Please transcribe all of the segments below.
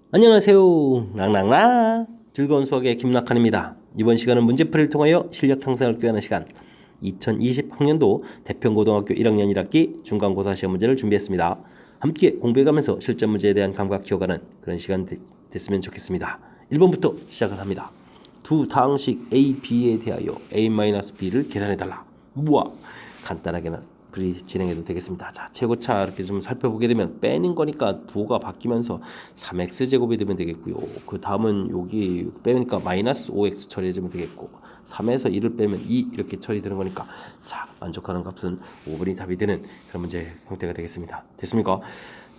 안녕하세요. 랑랑랑 즐거운 수학의 김낙한입니다. 이번 시간은 문제풀이를 통하여 실력 향상을 꾀하는 시간 2020학년도 대평고등학교 1학년 1학기 중간고사 시험 문제를 준비했습니다. 함께 공부해가면서 실전 문제에 대한 감각 키워가는 그런 시간 됐으면 좋겠습니다. 1번부터 시작을 합니다. 두 다항식 A, B에 대하여 A-B를 계산해달라. 우와, 간단하게는 진행해도 되겠습니다. 자, 최고차 이렇게 좀 살펴보게 되면 빼는 거니까 부호가 바뀌면서 3x 제곱이 되면 되겠고요. 그 다음은 여기 빼니까 마이너스 5x 처리해주면 되겠고 3에서 1을 빼면 2 이렇게 처리되는 거니까 자, 만족하는 값은 5번이 답이 되는 그런 문제 형태가 되겠습니다. 됐습니까?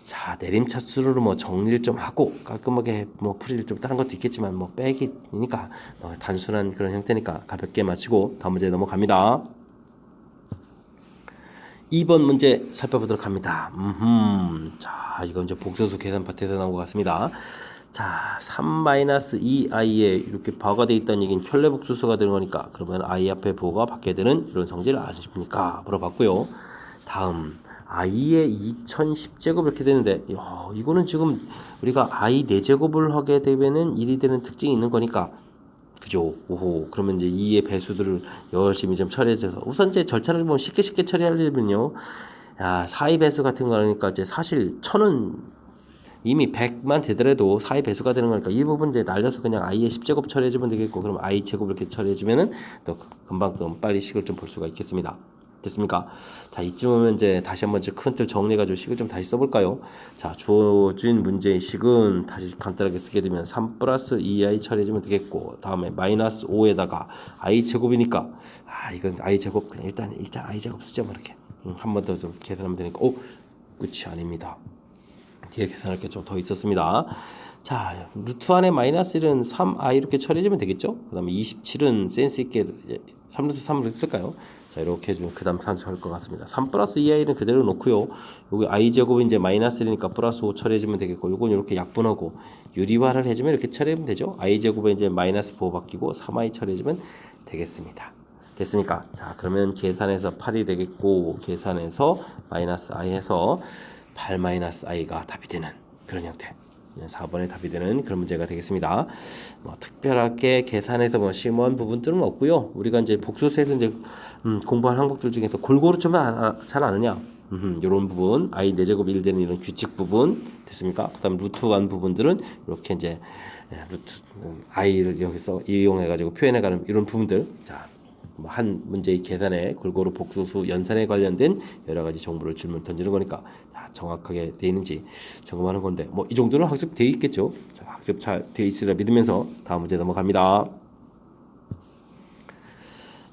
자, 내림차수로 뭐 정리를 좀 하고 깔끔하게 뭐 풀이를 좀 다른 것도 있겠지만 뭐 빼기니까 단순한 그런 형태니까 가볍게 마치고 다음 문제 넘어갑니다. 2번 문제 살펴보도록 합니다. 자, 이건 이제 복소수 계산 파트에서 나온 것 같습니다. 자, 3-2i에 이렇게 부호가 되어 있다는 얘기는 켤레복수수가 되는 거니까 그러면 i 앞에 부호가 바뀌게 되는 이런 성질을 아십니까? 물어봤고요. 다음 i의 2010제곱 이렇게 되는데 이거는 지금 우리가 i 4제곱을 하게 되면은 1이 되는 특징이 있는 거니까 그죠. 오호. 그러면 이제 2의 배수들을 열심히 좀 처리해줘서 우선 이제 절차를 뭐 쉽게 처리하려면요. 야, 4의 배수 같은 거니까 이제 사실 1000은 이미 100만 되더라도 4의 배수가 되는 거니까 이 부분 이제 날려서 그냥 i의 10제곱 처리해주면 되겠고 그럼 i 제곱 이렇게 처리해주면은 또 금방 또 빨리 식을 좀 볼 수가 있겠습니다. 됐습니까? 자, 이쯤 오면 이제 다시 한번 큰 틀 정리해가지고 식을 좀 다시 써볼까요? 자, 주어진 문제의 식은 다시 간단하게 쓰게 되면 3 플러스 2i 처리해주면 되겠고 다음에 마이너스 5에다가 i 제곱이니까 이건 i 제곱 그냥 일단 i 제곱 쓰죠 뭐 이렇게 한 번 더 좀 계산하면 되니까 끝이 아닙니다. 뒤에 계산할 게 좀 더 있었습니다. 자, 루트 안에 마이너스 1은 3i 이렇게 처리해주면 되겠죠? 그 다음에 27은 센스 있게 3 루트 3을 쓸까요? 자, 이렇게 해주면 그 다음 산수할 것 같습니다. 3 플러스 2i는 그대로 놓고요. 여기 i 제곱이 이제 마이너스 1이니까 플러스 5 처리해주면 되겠고, 요건 이렇게 약분하고 유리화를 해주면 이렇게 처리하면 되죠. i 제곱에 이제 마이너스 4 바뀌고 3i 처리해주면 되겠습니다. 됐습니까? 자, 그러면 계산해서 8이 되겠고, 계산해서 마이너스 i 해서 8-i가 답이 되는 그런 형태. 4번에 답이 되는 그런 문제가 되겠습니다. 뭐 특별하게 계산해서 뭐 심오한 부분들은 없고요. 우리가 이제 복수수에서 이제 공부할 항목들 중에서 골고루 좀 잘 아느냐? 이런 부분, i 4제곱 1 되는 이런 규칙 부분 됐습니까? 그다음 루트 간 부분들은 이렇게 이제 루트 i를 여기서 이용해가지고 표현해가는 이런 부분들. 자. 한 문제의 계산에 골고루 복수수 연산에 관련된 여러 가지 정보를 질문 던지는 거니까 자, 정확하게 돼 있는지 점검하는 건데 뭐 이 정도는 학습돼 있겠죠. 자, 학습 잘 돼 있으리라 믿으면서 다음 문제 넘어갑니다.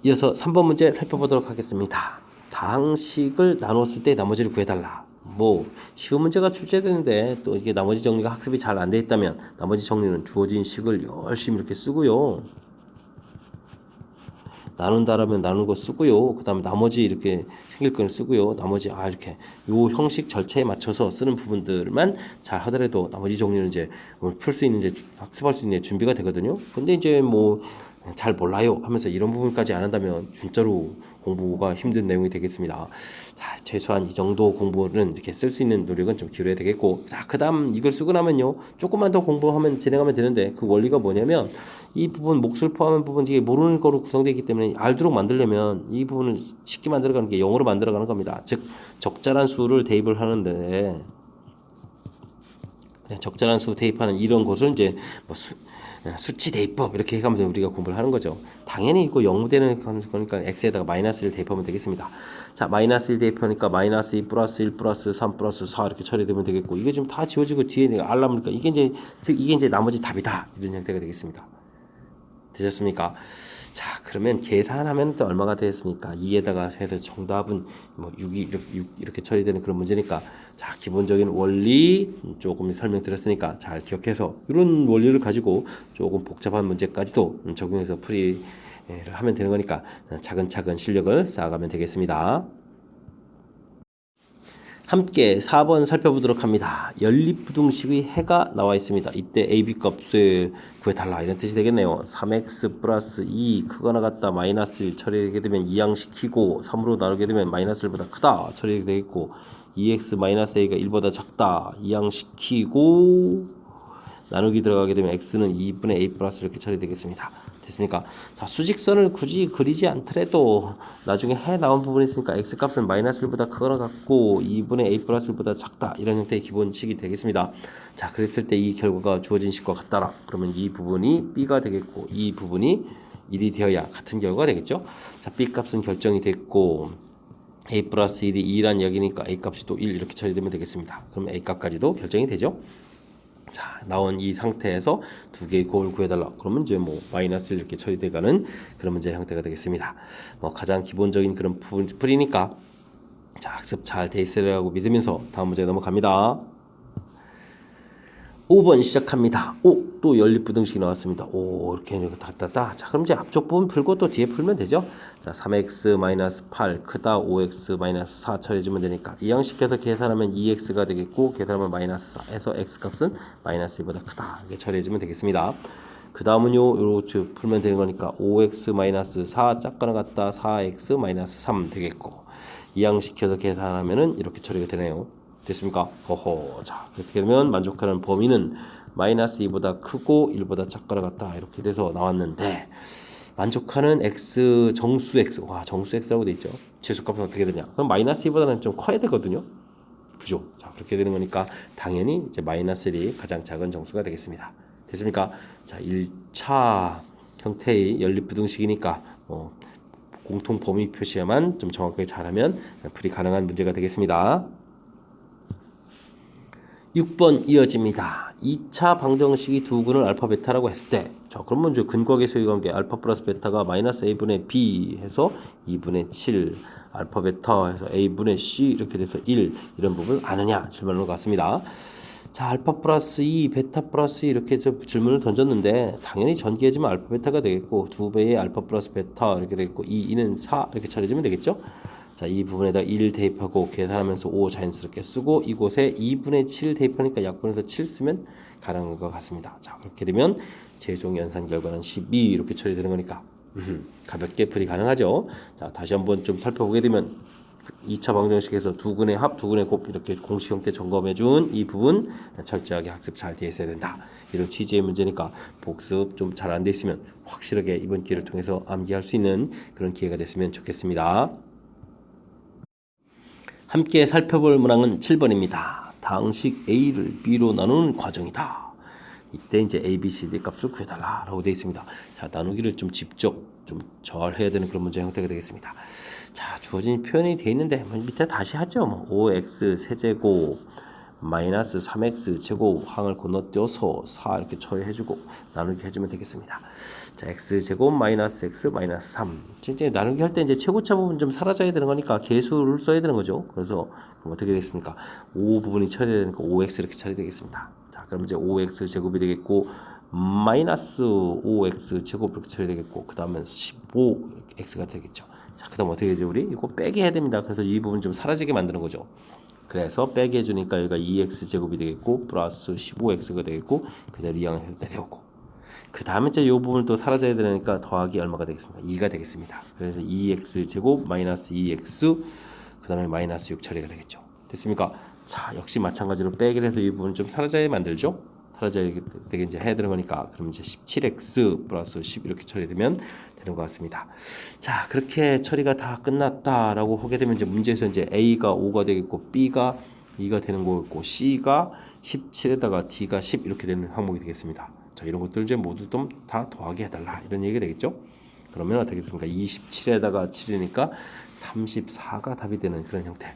이어서 3번 문제 살펴보도록 하겠습니다. 다항식을 나눴을 때 나머지를 구해달라. 뭐 쉬운 문제가 출제되는데 또 이게 나머지 정리가 학습이 잘 안 돼 있다면 나머지 정리는 주어진 식을 열심히 이렇게 쓰고요. 나눈다라면 나눈 거 쓰고요. 그 다음에 나머지 이렇게 생길 거는 쓰고요. 나머지 이렇게 요 형식 절차에 맞춰서 쓰는 부분들만 잘 하더라도 나머지 종류는 이제 풀 수 있는 이제 학습할 수 있는 준비가 되거든요. 근데 이제 뭐 잘 몰라요 하면서 이런 부분까지 안 한다면 진짜로 공부가 힘든 내용이 되겠습니다. 자, 최소한 이 정도 공부는 이렇게 쓸 수 있는 노력은 좀 기울여야 되겠고, 자, 그 다음 이걸 쓰고 나면요 조금만 더 공부하면 진행하면 되는데 그 원리가 뭐냐면 이 부분 몫을 포함한 부분 이게 모르는 거로 구성되어 있기 때문에 알도록 만들려면 이 부분을 쉽게 만들어가는 게 영어로 만들어가는 겁니다. 즉 적절한 수를 대입을 하는데 그냥 적절한 수 대입하는 이런 것을 이제 뭐 수치 대입법 이렇게 해가면서 우리가 공부를 하는 거죠. 당연히 이거 0 되는 거니까 x에다가 마이너스 1 대입하면 되겠습니다. 자, 마이너스 1 대입하니까 마이너스 2 플러스 1 플러스 3 플러스 4 이렇게 처리되면 되겠고 이게 지금 다 지워지고 뒤에 내가 알람이니까 이게 이제 나머지 답이다 이런 형태가 되겠습니다. 되셨습니까? 자, 그러면 계산하면 또 얼마가 되겠습니까? 2에다가 해서 정답은 뭐 6이 6 이렇게 처리되는 그런 문제니까 자, 기본적인 원리 조금 설명드렸으니까 잘 기억해서 이런 원리를 가지고 조금 복잡한 문제까지도 적용해서 풀이를 하면 되는 거니까 차근차근 실력을 쌓아가면 되겠습니다. 함께 4번 살펴보도록 합니다. 연립부등식의 해가 나와 있습니다. 이때 AB 값을 구해달라 이런 뜻이 되겠네요. 3x 플러스 2 크거나 같다 마이너스 1 처리하게 되면 이항시키고 3으로 나누게 되면 마이너스 1보다 크다 처리하게 되겠고 2x 마이너스 a가 1보다 작다 이항시키고 나누기 들어가게 되면 x는 2분의 a 플러스 이렇게 처리되겠습니다. 됐습니까? 자, 수직선을 굳이 그리지 않더라도 나중에 해 나온 부분이 있으니까 x 값은 마이너스 1보다 크거나 같고 2분의 a 플러스 1보다 작다 이런 형태의 기본식이 되겠습니다. 자, 그랬을 때 이 결과가 주어진 식과 같다라 그러면 이 부분이 b가 되겠고 이 부분이 1이 되어야 같은 결과가 되겠죠. 자, b 값은 결정이 됐고 a 플러스 1이 2란 이야기니까 a 값이 또 1 이렇게 처리되면 되겠습니다. 그럼 a 값까지도 결정이 되죠. 자, 나온 이 상태에서 두 개의 곱을 구해달라. 그러면 이제 뭐 마이너스 이렇게 처리돼가는 그런 문제 형태가 되겠습니다. 뭐 가장 기본적인 그런 풀이니까 자, 학습 잘 돼 있으리라고 믿으면서 다음 문제 넘어갑니다. 5번 시작합니다. 또 연립부등식이 나왔습니다. 이렇게 다. 자, 그럼 이제 앞쪽 부분 풀고 또 뒤에 풀면 되죠. 자, 3x-8 크다 5x-4 처리해주면 되니까 이 양식해서 계산하면 2x가 되겠고 계산하면 마이너스 4에서 x값은 마이너스 2보다 크다 이렇게 처리해주면 되겠습니다. 그 다음은요 이렇게 풀면 되는 거니까 5x-4 작거나 같다 4x-3 되겠고 이 양식해서 계산하면은 이렇게 처리가 되네요. 됐습니까? 자, 그렇게 되면 만족하는 범위는 마이너스 2보다 크고 1보다 작거나 같다 이렇게 돼서 나왔는데 만족하는 x 정수 x 정수 x라고 돼 있죠. 최소값은 어떻게 되냐? 그럼 마이너스 2보다는 좀 커야 되거든요. 그죠? 자, 그렇게 되는 거니까 당연히 이제 마이너스 1이 가장 작은 정수가 되겠습니다. 됐습니까? 자, 1차 형태의 연립부등식이니까 공통 범위 표시에만 좀 정확하게 잘하면 풀이 가능한 문제가 되겠습니다. 6번 이어집니다. 2차 방정식이 두 근을 알파 베타라고 했을 때 자, 그러면 이제 근과계 소유관계 알파 플러스 베타가 마이너스 a분의 b 해서 2분의 7 알파 베타 해서 a분의 c 이렇게 돼서 1 이런 부분 아느냐 질문으로 갔습니다. 자, 알파 플러스 2 베타 플러스 2 이렇게 질문을 던졌는데 당연히 전개해지면 알파 베타가 되겠고 두 배의 알파 플러스 베타 이렇게 되겠고 2는 4 이렇게 처리해주면 되겠죠. 자, 이 부분에다 1 대입하고 계산하면서 5 자연스럽게 쓰고 이곳에 2분의 7 대입하니까 약분해서 7 쓰면 가능한 것 같습니다. 자, 그렇게 되면 최종 연산 결과는 12 이렇게 처리되는 거니까 가볍게 풀이 가능하죠. 자, 다시 한번 좀 살펴보게 되면 2차 방정식에서 두 근의 합, 두 근의 곱 이렇게 공식 형태 점검해준 이 부분 철저하게 학습 잘 되어 있어야 된다. 이런 취지의 문제니까 복습 좀 잘 안 돼 있으면 확실하게 이번 기회를 통해서 암기할 수 있는 그런 기회가 됐으면 좋겠습니다. 함께 살펴볼 문항은 7번입니다. 당식 A를 B로 나누는 과정이다. 이때 이제 A, B, C, D 값을 구해달라라고 되어 있습니다. 자, 나누기를 좀 직접 좀 잘 해야 되는 그런 문제 형태가 되겠습니다. 자, 주어진 표현이 되어 있는데 밑에 다시 하죠. 5x 세제곱 마이너스 3x 제곱 항을 건너뛰어서 4 이렇게 처리해주고 나누기 해주면 되겠습니다. 자, x 제곱 마이너스 x 마이너스 3. 진짜 나누기 할 때 이제 최고차 부분 좀 사라져야 되는 거니까 계수를 써야 되는 거죠. 그래서 그럼 어떻게 되겠습니까? 5 부분이 처리되니까 5x 이렇게 처리되겠습니다. 자, 그럼 이제 5x 제곱이 되겠고 마이너스 5x 제곱 이렇게 처리되겠고 그 다음에 15x가 되겠죠. 자, 그 다음 어떻게 되죠? 우리 이거 빼기 해야 됩니다. 그래서 이 부분 좀 사라지게 만드는 거죠. 그래서 빼기 해주니까 여기가 2x 제곱이 되겠고 플러스 15x가 되겠고 그대로 이항해서 내려오고 그 다음에 이제 이 부분을 또 사라져야 되니까 더하기 얼마가 되겠습니까? 2가 되겠습니다. 그래서 2x 제곱 마이너스 2x 그 다음에 마이너스 6 처리가 되겠죠. 됐습니까? 자, 역시 마찬가지로 빼기를 해서 이 부분을 좀 사라져야 만들죠. 사라져야 되게 이제 해야 되는 거니까 그럼 이제 17x 플러스 10 이렇게 처리되면 되는 것 같습니다. 자, 그렇게 처리가 다 끝났다라고 하게 되면 이제 문제에서 이제 A가 5가 되겠고 B가 2가 되는 거겠고 C가 17에다가 D가 10 이렇게 되는 항목이 되겠습니다. 자, 이런 것들 이제 모두 좀 다 더하기 해달라 이런 얘기가 되겠죠. 그러면 어떻게 됩니까? 27에다가 7이니까 34가 답이 되는 그런 형태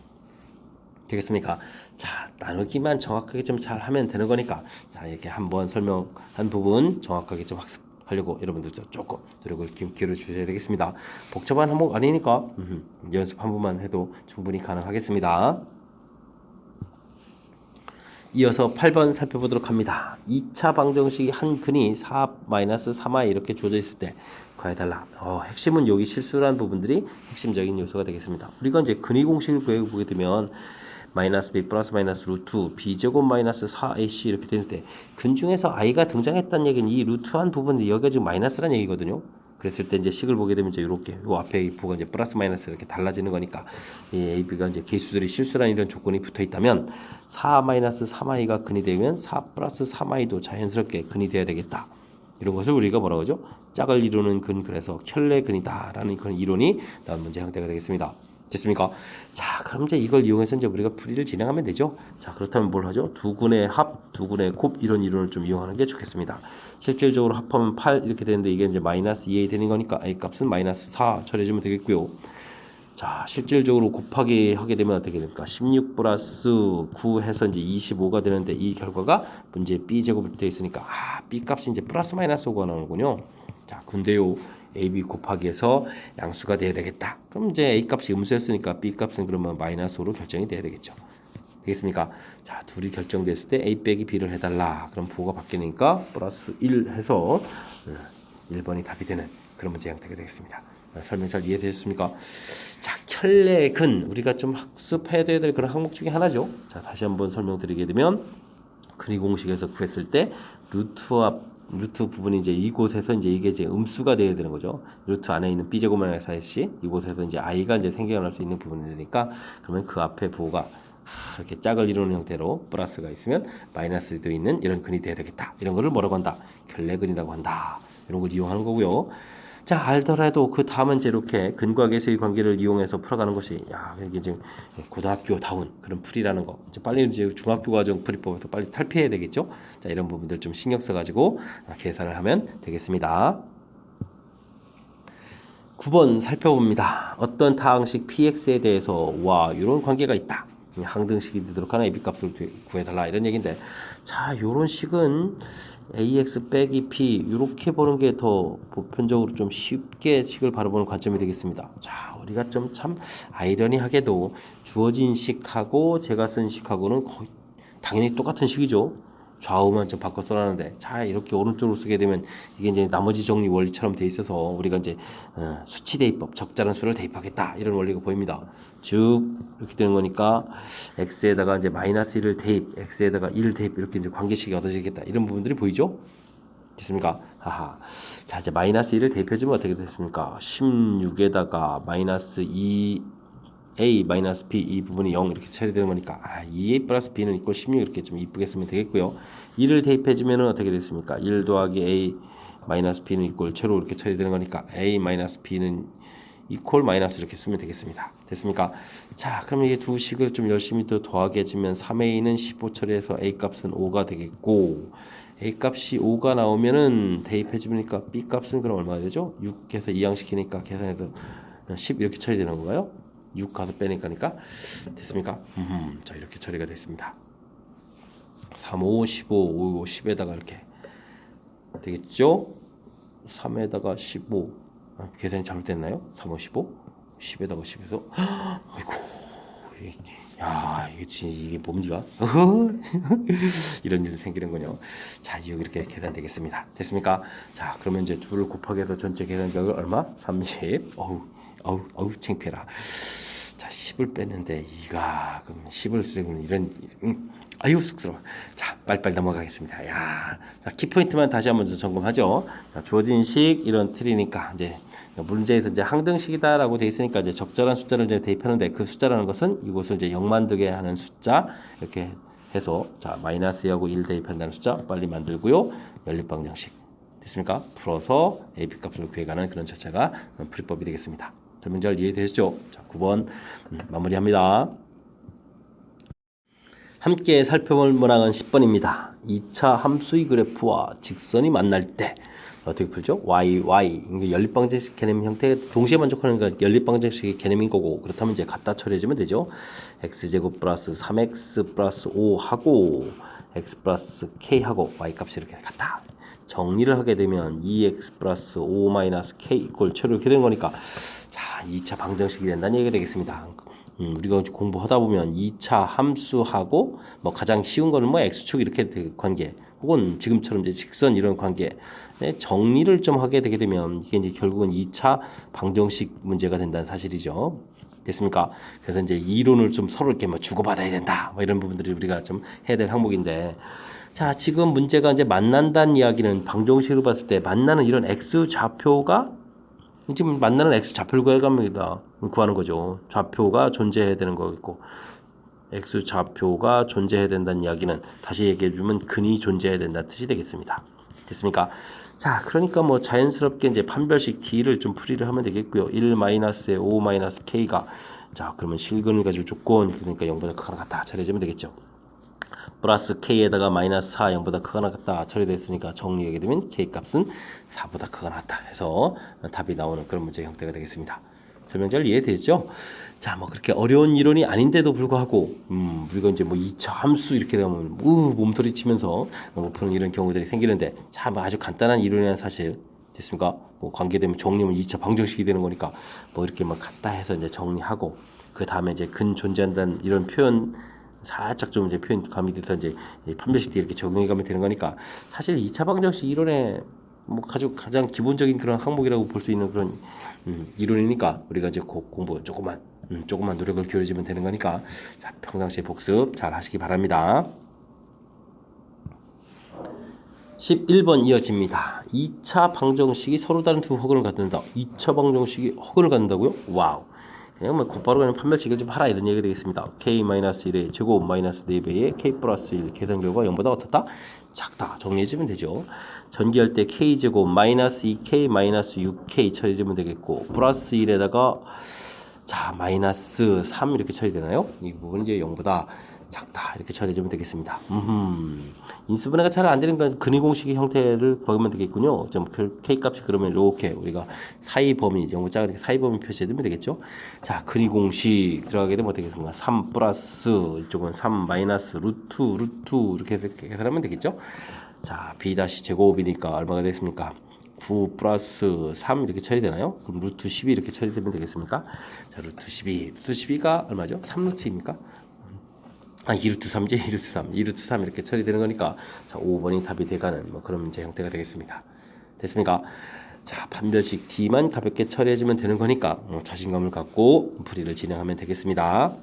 되겠습니까? 자, 나누기만 정확하게 좀 잘 하면 되는 거니까 자, 이렇게 한번 설명한 부분 정확하게 좀 학습하려고 여러분들 조금 노력을 기울여 주셔야 되겠습니다. 복잡한 항목 아니니까 연습 한 번만 해도 충분히 가능하겠습니다. 이어서 8번 살펴보도록 합니다. 2차 방정식이 한 근이 4-3i 이렇게 주어져 있을 때 구해달라. 핵심은 여기 실수한 부분들이 핵심적인 요소가 되겠습니다. 우리가 이제 근위 공식을 구해보게 되면 마이너스 b 플러스 마이너스 루트 b제곱 마이너스 4ac 이렇게 되는데 근 중에서 i가 등장했다는 얘기는 이 루트한 부분이 여기가 지금 마이너스라는 얘기거든요. 그랬을 때 이제 식을 보게 되면 이제 이렇게 요 앞에 이 부가 이제 플러스 마이너스 이렇게 달라지는 거니까 이 A, B가 이제 개수들이 실수라는 이런 조건이 붙어 있다면 4 마이너스 3i가 근이 되면 4 플러스 3i도 자연스럽게 근이 돼야 되겠다. 이런 것을 우리가 뭐라고 하죠? 짝을 이루는 근, 그래서 켤레근이다라는 그런 이론이 나온 문제 형태가 되겠습니다. 됐습니까? 자, 그럼 이제 이걸 이용해서 이제 우리가 풀이를 진행하면 되죠. 자, 그렇다면 뭘 하죠? 두 근의 합, 두 근의 곱 이런 이론을 좀 이용하는 게 좋겠습니다. 실질적으로 합하면 8 이렇게 되는데 이게 이제 마이너스 2a 되는 거니까 a 값은 마이너스 4 처리해주면 되겠고요. 자, 실질적으로 곱하기 하게 되면 어떻게 됩니까? 16 플러스 9 해서 이제 25가 되는데 이 결과가 문제 b제곱으로 되어 있으니까 b 값이 이제 플러스 마이너스 5가 나오는군요. 자, 근데요. AB 곱하기해서 양수가 돼야 되겠다. 그럼 이제 A 값이 음수였으니까 B 값은 그러면 마이너스 5로 결정이 돼야 되겠죠. 되겠습니까? 자, 둘이 결정됐을 때 A 빼기 B를 해달라. 그럼 부호가 바뀌니까 플러스 1 해서 1번이 답이 되는 그런 문제 형태가 되겠습니다. 설명 잘 이해되셨습니까? 자, 켤레근 우리가 좀 학습해야 될 그런 항목 중에 하나죠. 자, 다시 한번 설명드리게 되면 근위 공식에서 구했을 때 루트 부분이 이제 이곳에서 이제 이게 이제 음수가 되어야 되는 거죠. 루트 안에 있는 b제곱마이너스 4시 이곳에서 이제 i가 이제 생겨날 수 있는 부분이 되니까 그러면 그 앞에 부호가 이렇게 짝을 이루는 형태로 플러스가 있으면 마이너스도 있는 이런 근이 돼야 되겠다. 이런 거를 뭐라고 한다? 켤레근이라고 한다. 이런 걸 이용하는 거고요. 자, 알더라도 그 다음은 이제 이렇게 근과 계수의 관계를 이용해서 풀어가는 것이 이게 지금 고등학교다운 그런 풀이라는 거. 이제 빨리 이제 중학교 과정 풀이법에서 빨리 탈피해야 되겠죠. 자, 이런 부분들 좀 신경 써가지고 계산을 하면 되겠습니다. 9번 살펴봅니다. 어떤 타항식 px에 대해서 와 이런 관계가 있다. 항등식이 되도록 하는 AB 값을 구해달라 이런 얘기인데, 자, 요런 식은 ax 빼기 p 이렇게 보는 게 더 보편적으로 좀 쉽게 식을 바라보는 관점이 되겠습니다. 자, 우리가 좀 참 아이러니하게도 주어진 식하고 제가 쓴 식하고는 거의 당연히 똑같은 식이죠. 좌우만 좀 바꿔 써놨는데, 자, 이렇게 오른쪽으로 쓰게 되면 이게 이제 나머지 정리 원리처럼 돼 있어서 우리가 이제 수치 대입법, 적절한 수를 대입하겠다 이런 원리가 보입니다. 즉 이렇게 되는 거니까 x에다가 이제 마이너스 1을 대입, x에다가 1을 대입 이렇게 이제 관계식이 얻어지겠다 이런 부분들이 보이죠? 됐습니까? 하하. 자, 이제 마이너스 1을 대입해주면 어떻게 됐습니까? 16에다가 마이너스 2 a 마이너스 b 이 부분이 0 이렇게 처리되는 거니까 2a 플러스 b는 이꼴 16 이렇게 좀 이쁘게 쓰면 되겠고요. 1을 대입해주면 어떻게 됐습니까? 1 더하기 a 마이너스 b는 이꼴 제로 이렇게 처리되는 거니까 a 마이너스 b는 이꼴 마이너스 이렇게 쓰면 되겠습니다. 됐습니까? 자, 그럼 이게 두 식을 좀 열심히 더 더하게 해주면 3a는 15 처리해서 a 값은 5가 되겠고, a 값이 5가 나오면은 대입해주니까 b 값은 그럼 얼마가 되죠? 6에서 2항시키니까 계산해서 10 이렇게 처리되는 건가요? 6 가서 빼니까 됐습니까? 자, 이렇게 처리가 됐습니다. 3, 5, 15, 5, 10에다가 이렇게 되겠죠? 3에다가 15 계산이 잘못됐나요? 3, 5, 15 10에다가 10에서 아이고, 야, 이게 뭡니까? 이런 일이 생기는군요. 자, 여기 이렇게 계산되겠습니다. 됐습니까? 자, 그러면 이제 둘을 곱하기 해서 전체 계산額얼마? 30. 어우, 창피해라. 자, 10을 뺐는데 이가 그럼 10을 쓰면 이런 아유, 쑥스러워. 자, 빨리빨리 넘어가겠습니다. 야, 자, 키포인트만 다시 한번 점검하죠. 자, 주어진 식 이런 틀이니까 이제 문제에서 이제 항등식이다라고 돼 있으니까 이제 적절한 숫자를 이제 대입하는데, 그 숫자라는 것은 이곳을 이제 0 만들게 하는 숫자 이렇게 해서, 자, 마이너스 2하고 1 대입한다는 숫자 빨리 만들고요. 연립방정식 됐습니까? 풀어서 AB 값을 구해가는 그런 절차가 풀이법이 되겠습니다. 설명 잘 이해되셨죠? 자, 9번 마무리합니다. 함께 살펴볼 문항은 10번입니다. 2차 함수의 그래프와 직선이 만날 때 어떻게 풀죠? y 연립방정식 개념 형태 동시에 만족하는 게 연립방정식의 개념인 거고, 그렇다면 이제 갖다 처리해주면 되죠. x제곱 플러스 3x 플러스 5 하고 x 플러스 k 하고 y 값이 이렇게 같다. 정리를 하게 되면 2x 플러스 5 마이너스 k 이꼴 최로 이렇게 된 거니까, 자, 2차 방정식이 된다는 얘기가 되겠습니다. 우리가 공부하다 보면 2차 함수하고 뭐 가장 쉬운 거는 뭐 x축 이렇게 관계, 혹은 지금처럼 이제 직선 이런 관계 정리를 좀 하게 되게 되면 이게 이제 결국은 2차 방정식 문제가 된다는 사실이죠. 됐습니까? 그래서 이제 이론을 좀 서로 이렇게 뭐 주고받아야 된다, 뭐 이런 부분들이 우리가 좀 해야 될 항목인데, 자, 지금 문제가 이제 만난다는 이야기는 방정식으로 봤을 때 만나는 이런 x 좌표가 지금 만나는 x 좌표를 구하는 거죠. 좌표가 존재해야 되는 거겠고, x 좌표가 존재해야 된다는 이야기는 다시 얘기해주면 근이 존재해야 된다는 뜻이 되겠습니다. 됐습니까? 자, 그러니까 뭐 자연스럽게 이제 판별식 d를 좀 풀이를 하면 되겠고요. 1-에 5-k가 자, 그러면 실근을 가지고 조건, 그러니까 0보다 크거나 같다 처리해주면 되겠죠. 플러스 k에다가 마이너스 4 0보다 크거나 같다 처리됐으니까 정리하게 되면 k 값은 4보다 크거나 같다 해서 답이 나오는 그런 문제 형태가 되겠습니다. 설명 잘 이해되죠? 자, 뭐 그렇게 어려운 이론이 아닌데도 불구하고 우리가 이제 뭐 2차 함수 이렇게 되면 몸소리 치면서 뭐 푸는 이런 경우들이 생기는데 참 아주 간단한 이론이라는 사실 됐습니까? 뭐 관계되면 정리면 2차 방정식이 되는 거니까 뭐 이렇게 막 갖다 해서 이제 정리하고 그 다음에 이제 근 존재한다는 이런 표현 살짝 좀 이제 표현 가미돼서 이제 판별식 때 이렇게 적용해 가면 되는 거니까 사실 2차 방정식 이론의 뭐 가장 기본적인 그런 항목이라고 볼 수 있는 그런 이론이니까 우리가 이제 공부 조금만 노력을 기울여주면 되는 거니까 자, 평상시에 복습 잘 하시기 바랍니다. 11번 이어집니다. 2차 방정식이 서로 다른 두 허근을 갖는다. 2차 방정식이 허근을 갖는다고요? 와우. 그냥 뭐 곧바로 그냥 판별식을 좀 하라 이런 얘기가 되겠습니다. k-1의 제곱 마이너스 4배의 k 플러스 1 계산 결과 0보다 어떻다? 작다. 정리해주면 되죠. 전기할 때 k제곱 마이너스 2k 마이너스 6k 처리해주면 되겠고 플러스 1에다가 자 마이너스 3 이렇게 처리되나요? 이 부분은 이제 0보다 작다 이렇게 처리해주면 되겠습니다. 인수분해가 잘 안 되는 건 근위 공식의 형태를 보면 되겠군요. 좀 k 값이 그러면 이렇게 우리가 사이 범위 0보다 작으니까 사이 범위 표시해두면 되겠죠. 자 근위 공식 들어가게 되면 어떻게 되겠습니까? 3 플러스 이쪽은 3 마이너스 루트 이렇게 해서 계산하면 되겠죠. 자 b 다시 제곱이니까 얼마가 되겠습니까? 9 플러스 3 이렇게 처리되나요? 그럼 루트 12 이렇게 처리되면 되겠습니까? 자 루트 12가 얼마죠? 3루트입니까? 2루트 3지 2루트 3 이렇게 처리되는 거니까 자 5번이 답이 돼가는 뭐 그런 문제 형태가 되겠습니다. 됐습니까? 자 판별식 D만 가볍게 처리해주면 되는 거니까 자신감을 갖고 풀이를 진행하면 되겠습니다.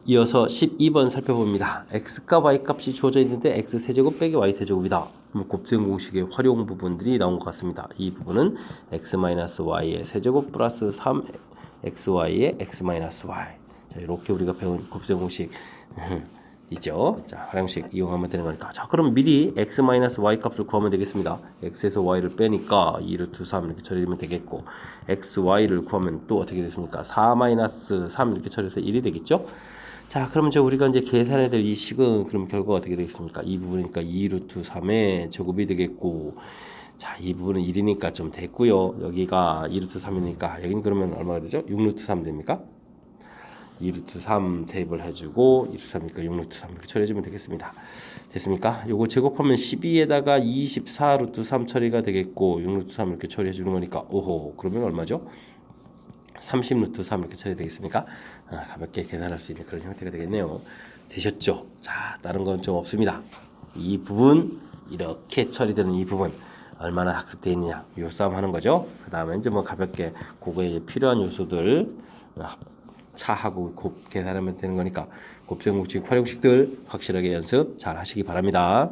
이어서 12번 살펴봅니다. x과 y 값이 주어져 있는데 x세제곱 빼기 y세제곱이다. 곱셈 공식의 활용 부분들이 나온 것 같습니다. 이 부분은 x-y의 세제곱 플러스 3xy의 x-y 자, 이렇게 우리가 배운 곱셈 공식 있죠. 자, 활용식 이용하면 되는 거니까. 자, 그럼 미리 x-y 값을 구하면 되겠습니다. x에서 y를 빼니까 2루트 3 이렇게 처리되면 되겠고 xy를 구하면 또 어떻게 됐습니까? 4-3 이렇게 처리해서 1이 되겠죠. 자, 그럼 이제 우리가 이제 계산해야 될 이 식은 그럼 결과가 어떻게 되겠습니까? 이 부분이니까 2루트 3의 제곱이 되겠고 자, 이 부분은 1이니까 좀 됐고요. 여기가 2루트 3이니까 여기는 그러면 얼마가 되죠? 6루트 3 됩니까? 2루트 3 대입을 해주고 2루트 3이니까 6루트 3 이렇게 처리해주면 되겠습니다. 됐습니까? 요거 제곱하면 12에다가 24루트 3 처리가 되겠고 6루트 3 이렇게 처리해주는 거니까 오호 그러면 얼마죠? 30루트 3 이렇게 처리되겠습니까? 가볍게 계산할 수 있는 그런 형태가 되겠네요. 되셨죠? 자, 다른 건 좀 없습니다. 이 부분 이렇게 처리되는 이 부분 얼마나 학습되어 있느냐 요 싸움 하는 거죠. 그 다음에 이제 뭐 가볍게 그거에 필요한 요소들 차하고 곱 계산하면 되는 거니까 곱셈 공식 활용식들 확실하게 연습 잘 하시기 바랍니다.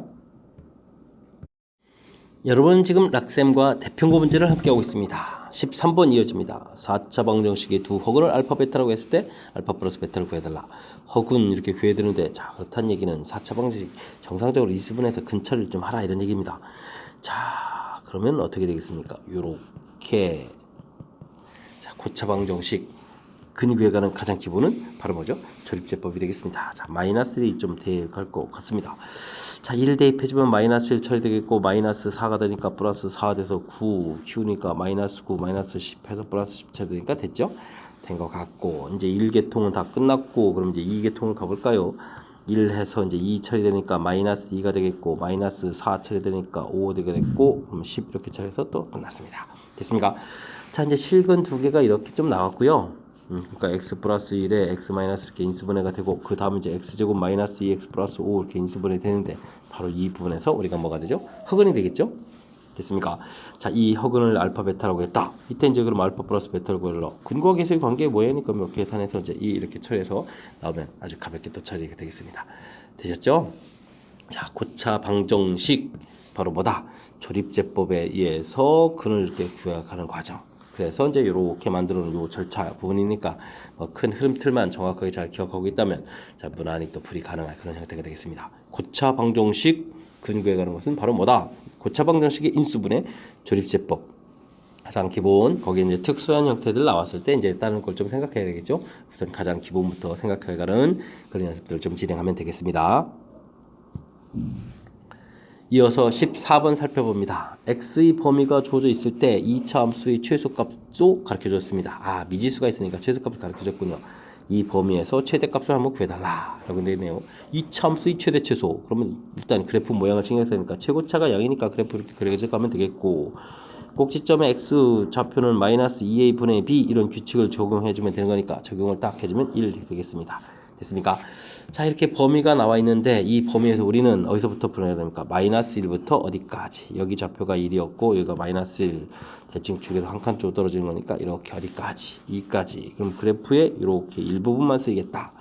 여러분 지금 락셈과 대평고 문제를 함께 하고 있습니다. 13번 이어집니다. 4차 방정식의 두 허근을 알파 베타라고 했을 때 알파 플러스 베타를 구해달라. 허근 이렇게 구해야 되는데 자 그렇다는 얘기는 4차 방정식 정상적으로 이수분해서 근처를 좀 하라 이런 얘기입니다. 자 그러면 어떻게 되겠습니까? 요렇게 자 고차 방정식 근위 구해가는 가장 기본은 바로 뭐죠? 조립제법이 되겠습니다. 자 마이너스1이 좀 대입할 것 같습니다. 자 1 대입해주면 마이너스 1 처리되겠고 마이너스 4가 되니까 플러스 4 돼서 9 키우니까 마이너스 9 마이너스 10 해서 플러스 10 처리되니까 됐죠? 된 것 같고 이제 1계통은 다 끝났고 그럼 이제 2계통을 가볼까요? 1 해서 이제 2 처리되니까 마이너스 2가 되겠고 마이너스 4 처리되니까 5 되게 됐고 그럼 10 이렇게 처리해서 또 끝났습니다. 됐습니까? 자 이제 실근 두 개가 이렇게 좀 나왔고요. 그러니까 x 플러스 1에 x 마이너스 이렇게 인수분해가 되고 그 다음에 이제 x제곱 마이너스 2x 플러스 5 이렇게 인수분해 되는데 바로 이 부분에서 우리가 뭐가 되죠? 허근이 되겠죠? 됐습니까? 자, 이 허근을 알파 베타라고 했다. 이때 이제 그럼 알파 플러스 베타를 구하려 근거와 계수의 관계 뭐야니까 뭐 계산해서 이제 이 이렇게 처리해서 나오면 아주 가볍게 또 처리가 되겠습니다. 되셨죠? 자, 고차 방정식 바로 뭐다? 조립제법에 의해서 근을 이렇게 구해가는 과정. 그래서 이제 이렇게 만들어 놓은 요 절차 부분이니까 큰 흐름틀만 정확하게 잘 기억하고 있다면 자, 무난히 또 풀이 가능한 그런 형태가 되겠습니다. 고차 방정식 근 구해가는 것은 바로 뭐다? 고차 방정식의 인수분해 조립제법. 가장 기본, 거기에 이제 특수한 형태들 나왔을 때 이제 다른 걸 좀 생각해야 되겠죠. 우선 가장 기본부터 생각해가는 그런 연습들을 좀 진행하면 되겠습니다. 이어서 14번 살펴봅니다. x의 범위가 주어져 있을 때 2차 함수의 최소값도 가르쳐줬습니다. 아, 미지수가 있으니까 최소값을 가르쳐줬군요. 이 범위에서 최대값을 한번 구해달라 라고 되어 있네요. 2차 함수의 최대 최소. 그러면 일단 그래프 모양을 신경 쓰니까 최고차가 0이니까 그래프 이렇게 그려져 가면 되겠고, 꼭지점의 x 좌표는 마이너스 2a 분의 b 이런 규칙을 적용해주면 되는 거니까 적용을 딱 해주면 1 되겠습니다. 됐습니까? 자, 이렇게 범위가 나와 있는데 이 범위에서 우리는 어디서부터 풀어야 됩니까? 마이너스 1부터 어디까지? 여기 좌표가 1이었고 여기가 마이너스 1. 대칭 축에서 한 칸 쪽으로 떨어지는 거니까 이렇게 어디까지? 2까지. 그럼 그래프에 이렇게 일부분만 쓰이겠다.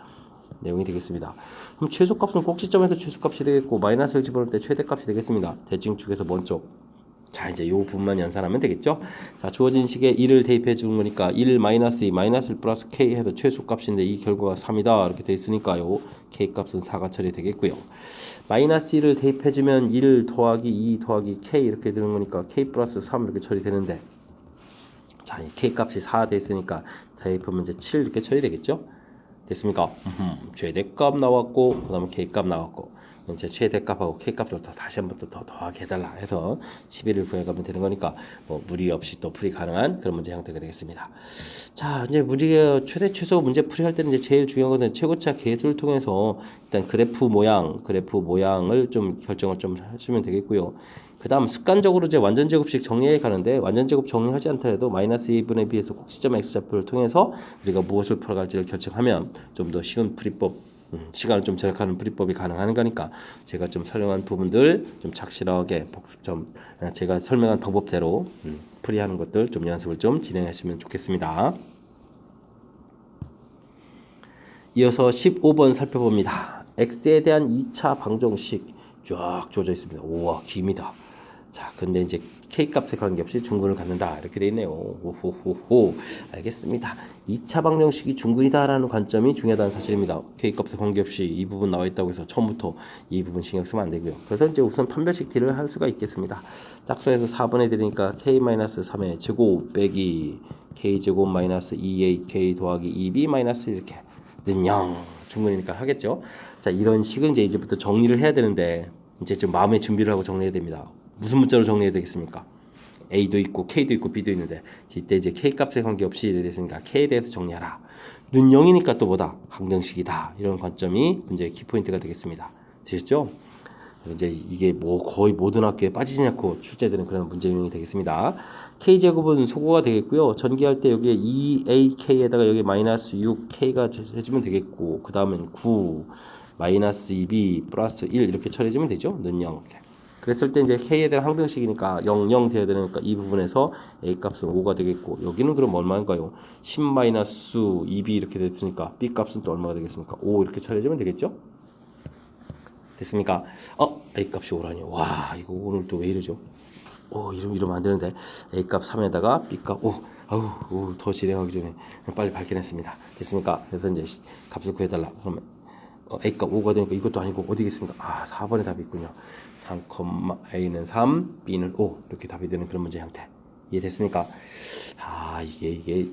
내용이 되겠습니다. 그럼 최소값은 꼭지점에서 최소값이 되겠고 마이너스를 집어넣을 때 최대값이 되겠습니다. 대칭 축에서 먼저. 자, 이제 요 부분만 연산하면 되겠죠. 자, 주어진 식에 1을 대입해 주는 거니까 1 마이너스 2 마이너스 1 플러스 k 해서 최소값인데 이 결과가 3이다 이렇게 돼 있으니까요. k 값은 4가 처리되겠고요. 마이너스 1을 대입해 주면 1 더하기 2 더하기 k 이렇게 되는 거니까 k 플러스 3 이렇게 처리되는데, 자, 이 k 값이 4 돼 있으니까 대입하면 이제 7 이렇게 처리되겠죠. 됐습니까? 최대값 나왔고 그다음에 k 값 나왔고 이제 최대값하고 k값을 더 다시 한번 더 더하게 해달라 해서 11을 구해가면 되는 거니까 무리 없이 또 풀이 가능한 그런 문제 형태가 되겠습니다. 자, 이제 우리가 최대 최소 문제 풀이할 때는 이제 제일 중요한 것은 최고차 계수를 통해서 일단 그래프 모양을 좀 결정을 좀 하시면 되겠고요. 그 다음 습관적으로 이제 완전 제곱식 정리해 가는데, 완전 제곱 정리하지 않더라도 마이너스 2분의 b에서 꼭지점 x좌표를 통해서 우리가 무엇을 풀어갈지를 결정하면 좀 더 쉬운 풀이법, 시간을 좀 절약하는 풀이법이 가능한 거니까 제가 좀 설명한 부분들 좀 착실하게 복습 좀 제가 설명한 방법대로 풀이하는 것들 좀 연습을 좀 진행하시면 좋겠습니다. 이어서 15번 살펴봅니다. x에 대한 2차 방정식 쫙 주어져 있습니다. 우와, 깁니다. 자, 근데 이제 k 값에 관계없이 중근을 갖는다 이렇게 돼 있네요. 오호호호, 알겠습니다. 2차 방정식이 중근이다라는 관점이 중요하다는 사실입니다. k 값에 관계없이 이 부분 나와 있다고 해서 처음부터 이 부분 신경 쓰면 안 되고요. 그래서 이제 우선 판별식 D를 할 수가 있겠습니다. 짝수에서 4번에 드리니까 k-3의 제곱 빼기 k제곱 마이너스 2ak 더하기 2b 마이너스 이렇게 는 0 중근이니까 하겠죠. 자, 이런 식을 이제부터 정리를 해야 되는데 이제 좀 마음의 준비를 하고 정리해야 됩니다. 무슨 문자로 정리해야 되겠습니까? A도 있고 K도 있고 B도 있는데 이때 이제 K 값에 관계없이 이래 됐으니까 K에 대해서 정리하라. 는 0이니까 또 뭐다? 항등식이다. 이런 관점이 문제의 키포인트가 되겠습니다. 되셨죠? 그래서 이제 이게 뭐 거의 모든 학교에 빠지지 않고 출제되는 그런 문제 유형이 되겠습니다. K제곱은 소거가 되겠고요. 전개할 때 여기에 2AK에다가 여기 마이너스 6K가 해주면 되겠고, 그 다음엔 9 마이너스 2B 플러스 1 이렇게 처리해주면 되죠. 는 0 이렇게. 그랬을 때 이제 K에 대한 항등식이니까 0, 0 돼야 되니까 이 부분에서 A 값은 5가 되겠고, 여기는 그럼 얼마인가요? 10 마이너스 2B 이렇게 됐으니까 B 값은 또 얼마가 되겠습니까? 5 이렇게 처리해주면 되겠죠? 됐습니까? A 값이 5라니. 와, 이거 오늘 또 왜 이러죠? 이러면 안 되는데. A 값 3에다가 B 값 5. 더 진행하기 전에 빨리 발견했습니다. 됐습니까? 그래서 이제 값을 구해달라. 그러면 A 값 5가 되니까 이것도 아니고 어디겠습니까? 4번에 답이 있군요. 3, A는 3, B는 5 이렇게 답이 되는 그런 문제 형태. 이해됐습니까? 이게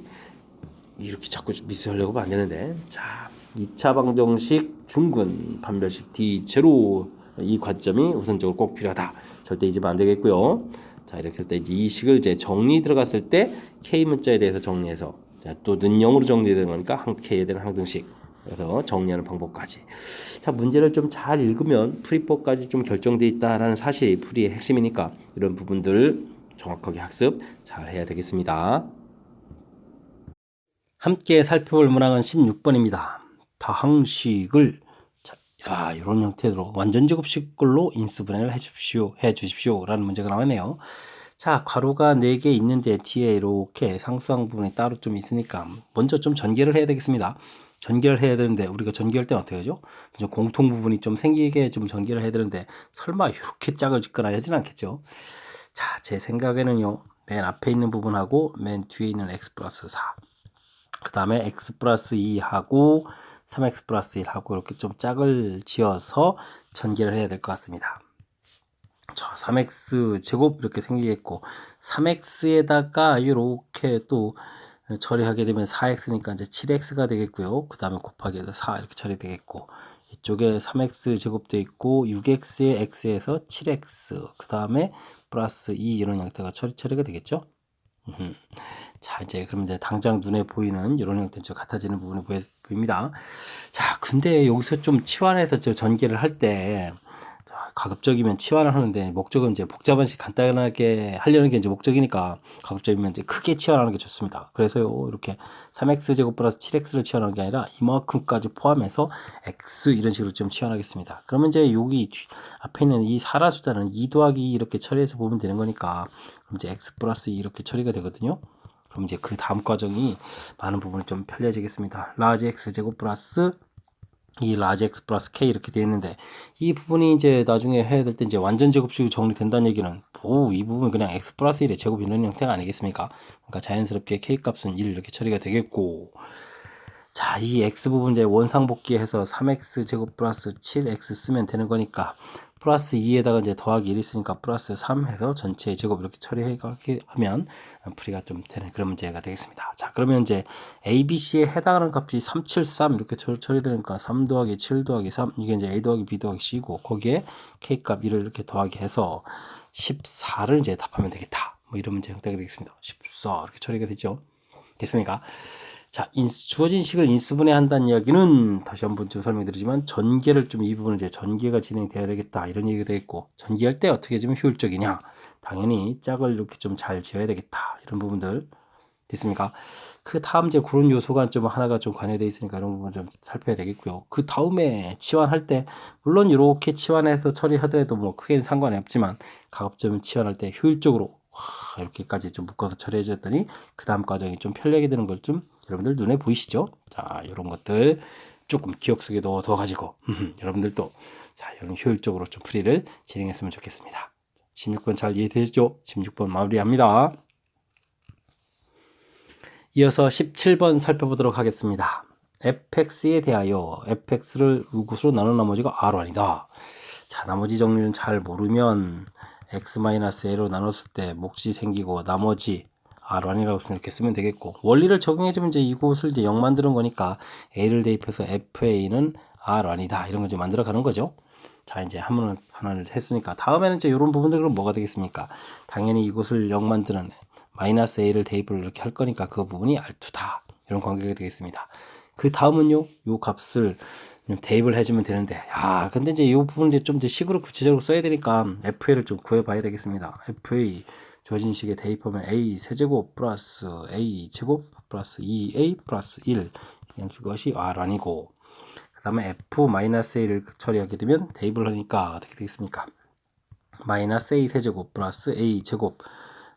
이렇게 자꾸 미스하려고 하면 안 되는데. 자, 2차 방정식 중근 판별식 D0 이 관점이 우선적으로 꼭 필요하다. 절대 잊으면 안 되겠고요. 자, 이렇게 할 때 이제 이 식을 이제 정리 들어갔을 때 K 문자에 대해서 정리해서, 자, 또 는 0으로 정리되는 거니까 K에 대한 항등식, 그래서 정리하는 방법까지. 자, 문제를 좀 잘 읽으면 풀이법까지 좀 결정돼 있다라는 사실이 풀이의 핵심이니까 이런 부분들 정확하게 학습 잘 해야 되겠습니다. 함께 살펴볼 문항은 16번입니다. 다항식을 이런 형태로 완전 제곱식걸로 인수분해를 해 주십시오 라는 문제가 나왔네요. 자, 괄호가 4개 있는데 뒤에 이렇게 상수항 부분이 따로 좀 있으니까 먼저 좀 전개를 해야 되겠습니다. 전개를 해야 되는데 우리가 전개할 때는 어떻게 하죠? 공통 부분이 좀 생기게 좀 전개를 해야 되는데 설마 이렇게 짝을 짓거나 하진 않겠죠? 자, 제 생각에는요. 맨 앞에 있는 부분하고 맨 뒤에 있는 x 플러스 4, 그 다음에 x 플러스 2하고 3x 플러스 1하고 이렇게 좀 짝을 지어서 전개를 해야 될 것 같습니다. 자, 3x 제곱 이렇게 생기겠고 3x에다가 이렇게 또 처리하게 되면 4x니까 이제 7x가 되겠고요. 그 다음에 곱하기 4 이렇게 처리되겠고 이쪽에 3x 제곱도 있고 6x의 x에서 7x 그 다음에 플러스 2 이런 형태가 처리가 되겠죠. 자, 이제 그럼 이제 당장 눈에 보이는 이런 형태는 같아지는 부분이 보입니다. 자, 근데 여기서 좀 치환해서 전개를 할 때 가급적이면 치환을 하는데 목적은 이제 복잡한식 간단하게 하려는 게 이제 목적이니까 가급적이면 이제 크게 치환하는 게 좋습니다. 그래서요 이렇게 3x 제곱 플러스 7x를 치환하는 게 아니라 이만큼까지 포함해서 x 이런 식으로 좀 치환하겠습니다. 그러면 이제 여기 앞에 있는 이 사라 숫자는 2 더하기 2 이렇게 처리해서 보면 되는 거니까 그럼 이제 x 플러스 2 이렇게 처리가 되거든요. 그럼 이제 그 다음 과정이 많은 부분이 좀 편리해지겠습니다. 라지 x 제곱 플러스 이 라지 x 플러스 k 이렇게 되어 있는데 이 부분이 이제 나중에 해야 될 때 이제 완전 제곱식으로 정리된다는 얘기는 이 부분은 그냥 x 플러스 1의 제곱 이런 형태가 아니겠습니까? 그러니까 자연스럽게 k 값은 1 이렇게 처리가 되겠고 자, 이 x 부분 이제 원상복귀해서 3x 제곱 플러스 7x 쓰면 되는 거니까 플러스 2에다가 이제 더하기 1 있으니까 플러스 3 해서 전체 제곱 이렇게 처리하면 풀이가 좀 되는 그런 문제가 되겠습니다. 자, 그러면 이제 A, B, C에 해당하는 값이 3, 7, 3 이렇게 처리되니까 3 더하기 7 더하기 3 이게 이제 A 더하기 B 더하기 C고 거기에 K 값 1을 이렇게 더하기 해서 14를 이제 답하면 되겠다. 뭐 이런 문제 형태가 되겠습니다. 14 이렇게 처리가 되죠. 됐습니까? 자, 주어진 식을 인수분해 한다는 이야기는 다시 한번 좀 설명드리지만 전개를 좀 이 부분은 이제 전개가 진행돼야 되겠다 이런 얘기가 되겠고 전개할 때 어떻게 해주면 효율적이냐 당연히 짝을 이렇게 좀 잘 지어야 되겠다 이런 부분들 됐습니까? 그 다음 이제 그런 요소가 좀 하나가 좀 관여되어 있으니까 이런 부분 좀 살펴야 되겠고요. 그 다음에 치환할 때 물론 이렇게 치환해서 처리하더라도 뭐 크게는 상관이 없지만 가급적이면 치환할 때 효율적으로 이렇게까지 좀 묶어서 처리해 줬더니 그 다음 과정이 좀 편리하게 되는 걸 좀 여러분들 눈에 보이시죠? 자, 이런 것들 조금 기억 속에 넣어 가지고 여러분들도 자, 이런 효율적으로 좀 풀이를 진행했으면 좋겠습니다. 16번 잘 이해되시죠? 16번 마무리합니다. 이어서 17번 살펴보도록 하겠습니다. fx에 대하여 fx를 이것으로 나눈 나머지가 r1이다. 자, 나머지 정리는 잘 모르면 x-a로 나눴을 때 몫이 생기고 나머지 r1이라고 이렇게 쓰면 되겠고 원리를 적용해주면 이제 이곳을 이제 0 만드는 거니까 a를 대입해서 fa는 r1이다 이런 거 이제 만들어 가는 거죠. 자, 이제 하나를 했으니까 다음에는 이제 이런 부분들은 뭐가 되겠습니까? 당연히 이곳을 0 만드는 마이너스 a를 대입을 이렇게 할 거니까 그 부분이 r2다 이런 관계가 되겠습니다. 그 다음은요 요 값을 대입을 해주면 되는데 근데 이제 이 부분은 이제 좀 이제 식으로 구체적으로 써야 되니까 FA를 좀 구해봐야 되겠습니다. FA 주어진 식에 대입하면 A 세제곱 플러스 A 제곱 플러스 2A 플러스 1 그것이 R1이고 그 다음에 F-A를 처리하게 되면 대입을 하니까 어떻게 되겠습니까? 마이너스 A 세제곱 플러스 A 제곱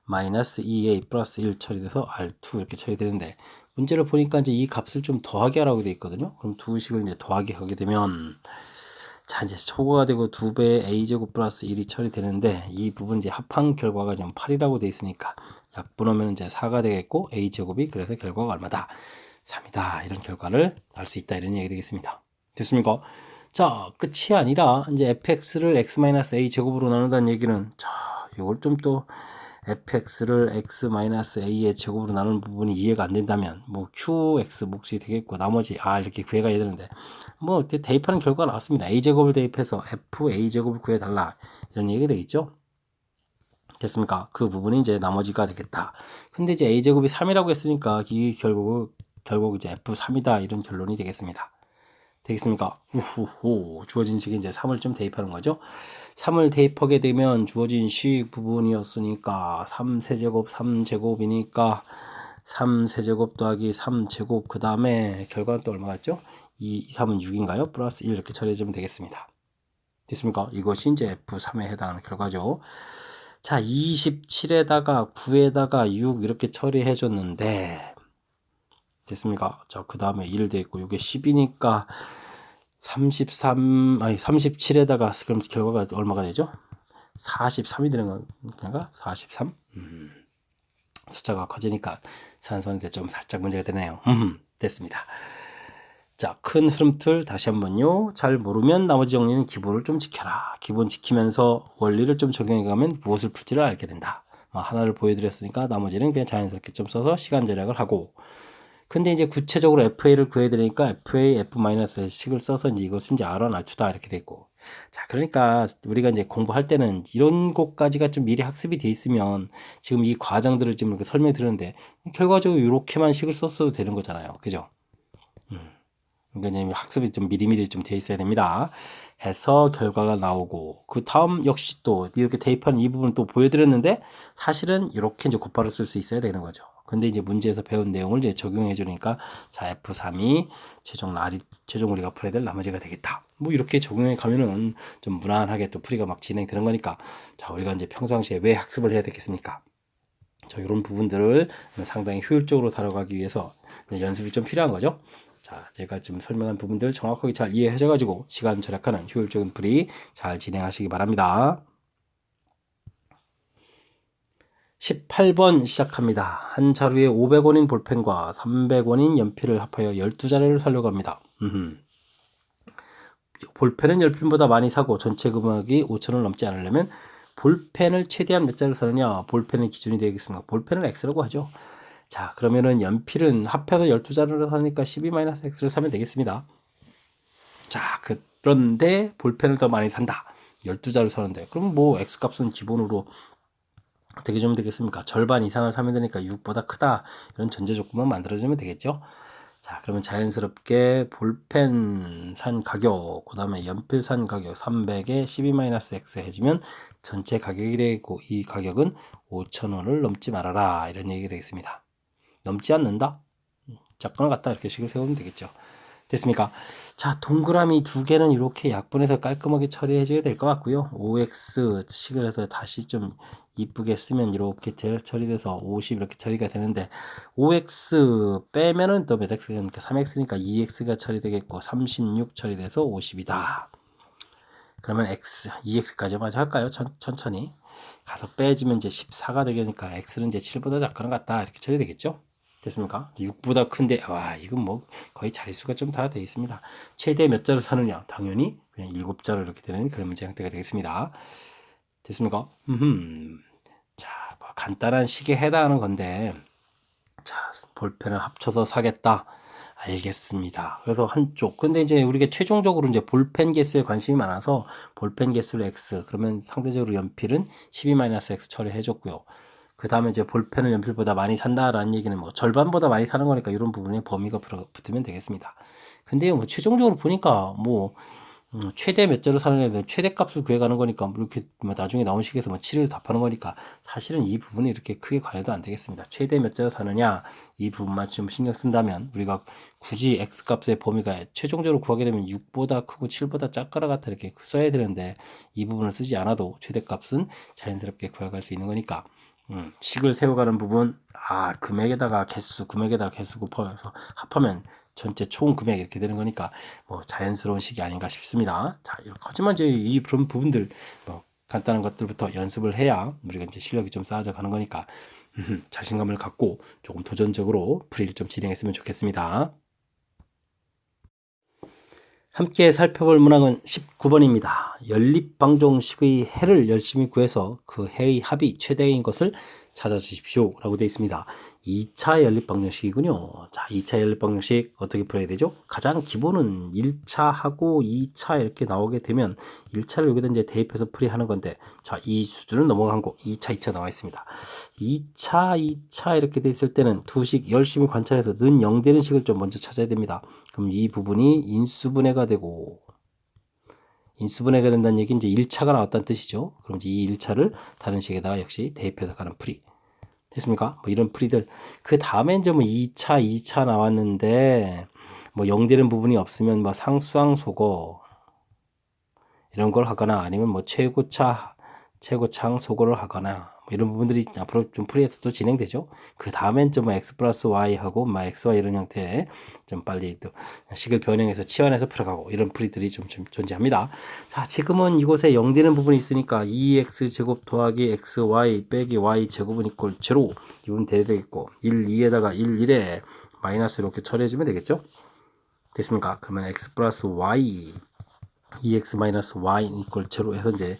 마이너스 2A 플러스 1 처리돼서 R2 이렇게 처리되는데 문제를 보니까 이제 이 값을 좀 더하게 하라고 되어 있거든요. 그럼 두 식을 이제 더하게 하게 되면 자, 이제 초과가 되고 2배의 a제곱 플러스 1이 처리되는데 이 부분 이제 합한 결과가 지금 8이라고 되어 있으니까 약분하면 이제 4가 되겠고 a제곱이 그래서 결과가 얼마다? 3이다. 이런 결과를 날 수 있다. 이런 얘기 되겠습니다. 됐습니까? 자, 끝이 아니라 이제 fx를 x-a 제곱으로 나눈다는 얘기는 자, 이걸 좀 또 fx를 x-a의 제곱으로 나누는 부분이 이해가 안 된다면 뭐 qx 몫이 되겠고 나머지 이렇게 구해가야 되는데 뭐 대입하는 결과가 나왔습니다. a제곱을 대입해서 fa제곱을 구해달라 이런 얘기가 되겠죠. 됐습니까? 그 부분이 이제 나머지가 되겠다. 근데 이제 a제곱이 3이라고 했으니까 이 결국 이제 f3이다 이런 결론이 되겠습니다. 되겠습니까? 우후후 주어진 식에 이제 3을 좀 대입하는 거죠. 3을 대입하게 되면 주어진 식 부분이었으니까 3세제곱 3제곱이니까 3세제곱 더하기 3제곱 그 다음에 결과는 또 얼마 같죠? 2, 3은 6인가요? 플러스 1 이렇게 처리해주면 되겠습니다. 됐습니까? 이것이 이제 F3에 해당하는 결과죠. 자, 27에다가 9에다가 6 이렇게 처리해줬는데 됐습니까? 자, 그 다음에 1 돼 있고, 이게 10이니까 37에다가, 그럼 결과가 얼마가 되죠? 43이 되는 건가? 43? 숫자가 커지니까 산수하는데 좀 살짝 문제가 되네요. 됐습니다. 자, 큰 흐름틀 다시 한번요. 잘 모르면 나머지 정리는 기본을 좀 지켜라. 기본 지키면서 원리를 좀 적용해가면 무엇을 풀지를 알게 된다. 하나를 보여드렸으니까 나머지는 그냥 자연스럽게 좀 써서 시간 절약을 하고. 근데 이제 구체적으로 FA를 구해드리니까 FA, F-식을 써서 이제 이것은 이제 R1, R2다 이렇게 돼 있고. 자, 그러니까 우리가 이제 공부할 때는 이런 것까지가 좀 미리 학습이 돼 있으면 지금 이 과정들을 지금 이렇게 설명해 드렸는데 결과적으로 이렇게만 식을 썼어도 되는 거잖아요. 그죠? 그러니까 학습이 좀 미리미리 좀 돼 있어야 됩니다. 해서 결과가 나오고 그 다음 역시 또 이렇게 대입한 이 부분 또 보여드렸는데 사실은 이렇게 이제 곧바로 쓸 수 있어야 되는 거죠. 근데 이제 문제에서 배운 내용을 이제 적용해 주니까 자 F3이 최종 우리가 풀어야 될 나머지가 되겠다. 뭐 이렇게 적용해 가면은 좀 무난하게 또 풀이가 막 진행되는 거니까 자 우리가 이제 평상시에 왜 학습을 해야 되겠습니까? 자 이런 부분들을 상당히 효율적으로 다뤄가기 위해서 연습이 좀 필요한 거죠. 자, 제가 지금 설명한 부분들 정확하게 잘 이해하셔가지고 시간 절약하는 효율적인 풀이 잘 진행하시기 바랍니다. 18번 시작합니다. 한 자루에 500원인 볼펜과 300원인 연필을 합하여 12자루를 사려고 합니다. 볼펜은 연필보다 많이 사고 전체 금액이 5,000원 넘지 않으려면 볼펜을 최대한 몇 자루 사느냐? 볼펜의 기준이 되겠습니다. 볼펜을 X라고 하죠. 자, 그러면은 연필은 합해서 12자루를 사니까 12-X를 사면 되겠습니다. 자, 그런데 볼펜을 더 많이 산다. 12자루 사는데. 그럼 뭐 X값은 기본으로 어떻게 주면 되겠습니까? 절반 이상을 사면 되니까 6보다 크다. 이런 전제 조건만 만들어주면 되겠죠. 자, 그러면 자연스럽게 볼펜 산 가격, 그 다음에 연필 산 가격 300에 12-X 해주면 전체 가격이 되고 이 가격은 5,000원을 넘지 말아라. 이런 얘기가 되겠습니다. 넘지 않는다? 작거나 같다. 이렇게 식을 세우면 되겠죠. 됐습니까? 자, 동그라미 두 개는 이렇게 약분해서 깔끔하게 처리해 줘야 될 것 같고요. 5x 식을 해서 다시 좀 이쁘게 쓰면 이렇게 처리돼서 50 이렇게 처리가 되는데 5x 빼면은 또 몇 x니까 3x니까 2x가 처리되겠고 36 처리돼서 50이다. 그러면 x, 2x까지 마저 할까요? 천천히 가서 빼지면 이제 14가 되니까 x는 이제 7보다 작거나 같다. 이렇게 처리되겠죠? 됐습니까? 6보다 큰데 와 이건 뭐 거의 자릿수가 좀 다 되어 있습니다. 최대 몇 자루 사느냐? 당연히 그냥 7자루 이렇게 되는 그런 문제 형태가 되겠습니다. 됐습니까? 자, 뭐 간단한 식에 해당하는 건데 자 볼펜을 합쳐서 사겠다. 알겠습니다. 그래서 한쪽. 근데 이제 우리가 최종적으로 이제 볼펜 개수에 관심이 많아서 볼펜 개수를 X. 그러면 상대적으로 연필은 12-X 처리해줬고요. 그 다음에 이제 볼펜을 연필보다 많이 산다라는 얘기는 뭐 절반보다 많이 사는 거니까 이런 부분에 범위가 붙으면 되겠습니다. 근데 뭐 최종적으로 보니까 뭐 최대 몇 자로 사는 애들 최대값을 구해가는 거니까 뭐 이렇게 뭐 나중에 나온 식에서 뭐 7을 답하는 거니까 사실은 이 부분이 이렇게 크게 관여도 안 되겠습니다. 최대 몇 자로 사느냐 이 부분만 좀 신경 쓴다면 우리가 굳이 x값의 범위가 최종적으로 구하게 되면 6보다 크고 7보다 작거나 같아 이렇게 써야 되는데 이 부분을 쓰지 않아도 최대값은 자연스럽게 구해갈 수 있는 거니까 식을 세워가는 부분 금액에다가 개수 곱해서 합하면 전체 총 금액 이렇게 되는 거니까 뭐 자연스러운 식이 아닌가 싶습니다. 자, 하지만 이제 이 그런 부분들 뭐 간단한 것들부터 연습을 해야 우리가 이제 실력이 좀 쌓아져 가는 거니까 자신감을 갖고 조금 도전적으로 풀이를 좀 진행했으면 좋겠습니다. 함께 살펴볼 문항은 19번입니다. 연립방정식의 해를 열심히 구해서 그 해의 합이 최대인 것을 찾아주십시오 라고 되어 있습니다. 2차 연립방정식이군요. 자, 2차 연립방정식 어떻게 풀어야 되죠? 가장 기본은 1차하고 2차 이렇게 나오게 되면 1차를 여기다 이제 대입해서 풀이하는 건데 자, 이 수준은 넘어간 거 2차, 2차 나와 있습니다. 2차 이렇게 돼 있을 때는 두 식 열심히 관찰해서 는 0 되는 식을 좀 먼저 찾아야 됩니다. 그럼 이 부분이 인수분해가 되고 인수분해가 된다는 얘기 이제 1차가 나왔다는 뜻이죠. 그럼 이제 이 1차를 다른 식에다가 역시 대입해서 가는 풀이. 됐습니까? 뭐 이런 풀이들. 그 다음에 이제 뭐 2차 나왔는데 뭐 0 되는 부분이 없으면 뭐 상수항소거 이런 걸 하거나 아니면 뭐 최고차항 소거를 하거나 뭐 이런 부분들이 앞으로 좀 풀이해서 또 진행되죠. 그 다음엔 좀 x 플러스 y 하고 xy 이런 형태의 좀 빨리 또 식을 변형해서 치환해서 풀어가고 이런 풀이들이 좀 존재합니다. 자, 지금은 이곳에 0 되는 부분이 있으니까 2x 제곱 더하기 xy 빼기 y 제곱은 이꼴 제로 이 부분 돼야 되겠고 1, 2에다가 1, 1에 마이너스 이렇게 처리해주면 되겠죠. 됐습니까? 그러면 x 플러스 y 2x 마이너스 y 이꼴 제로 해서 이제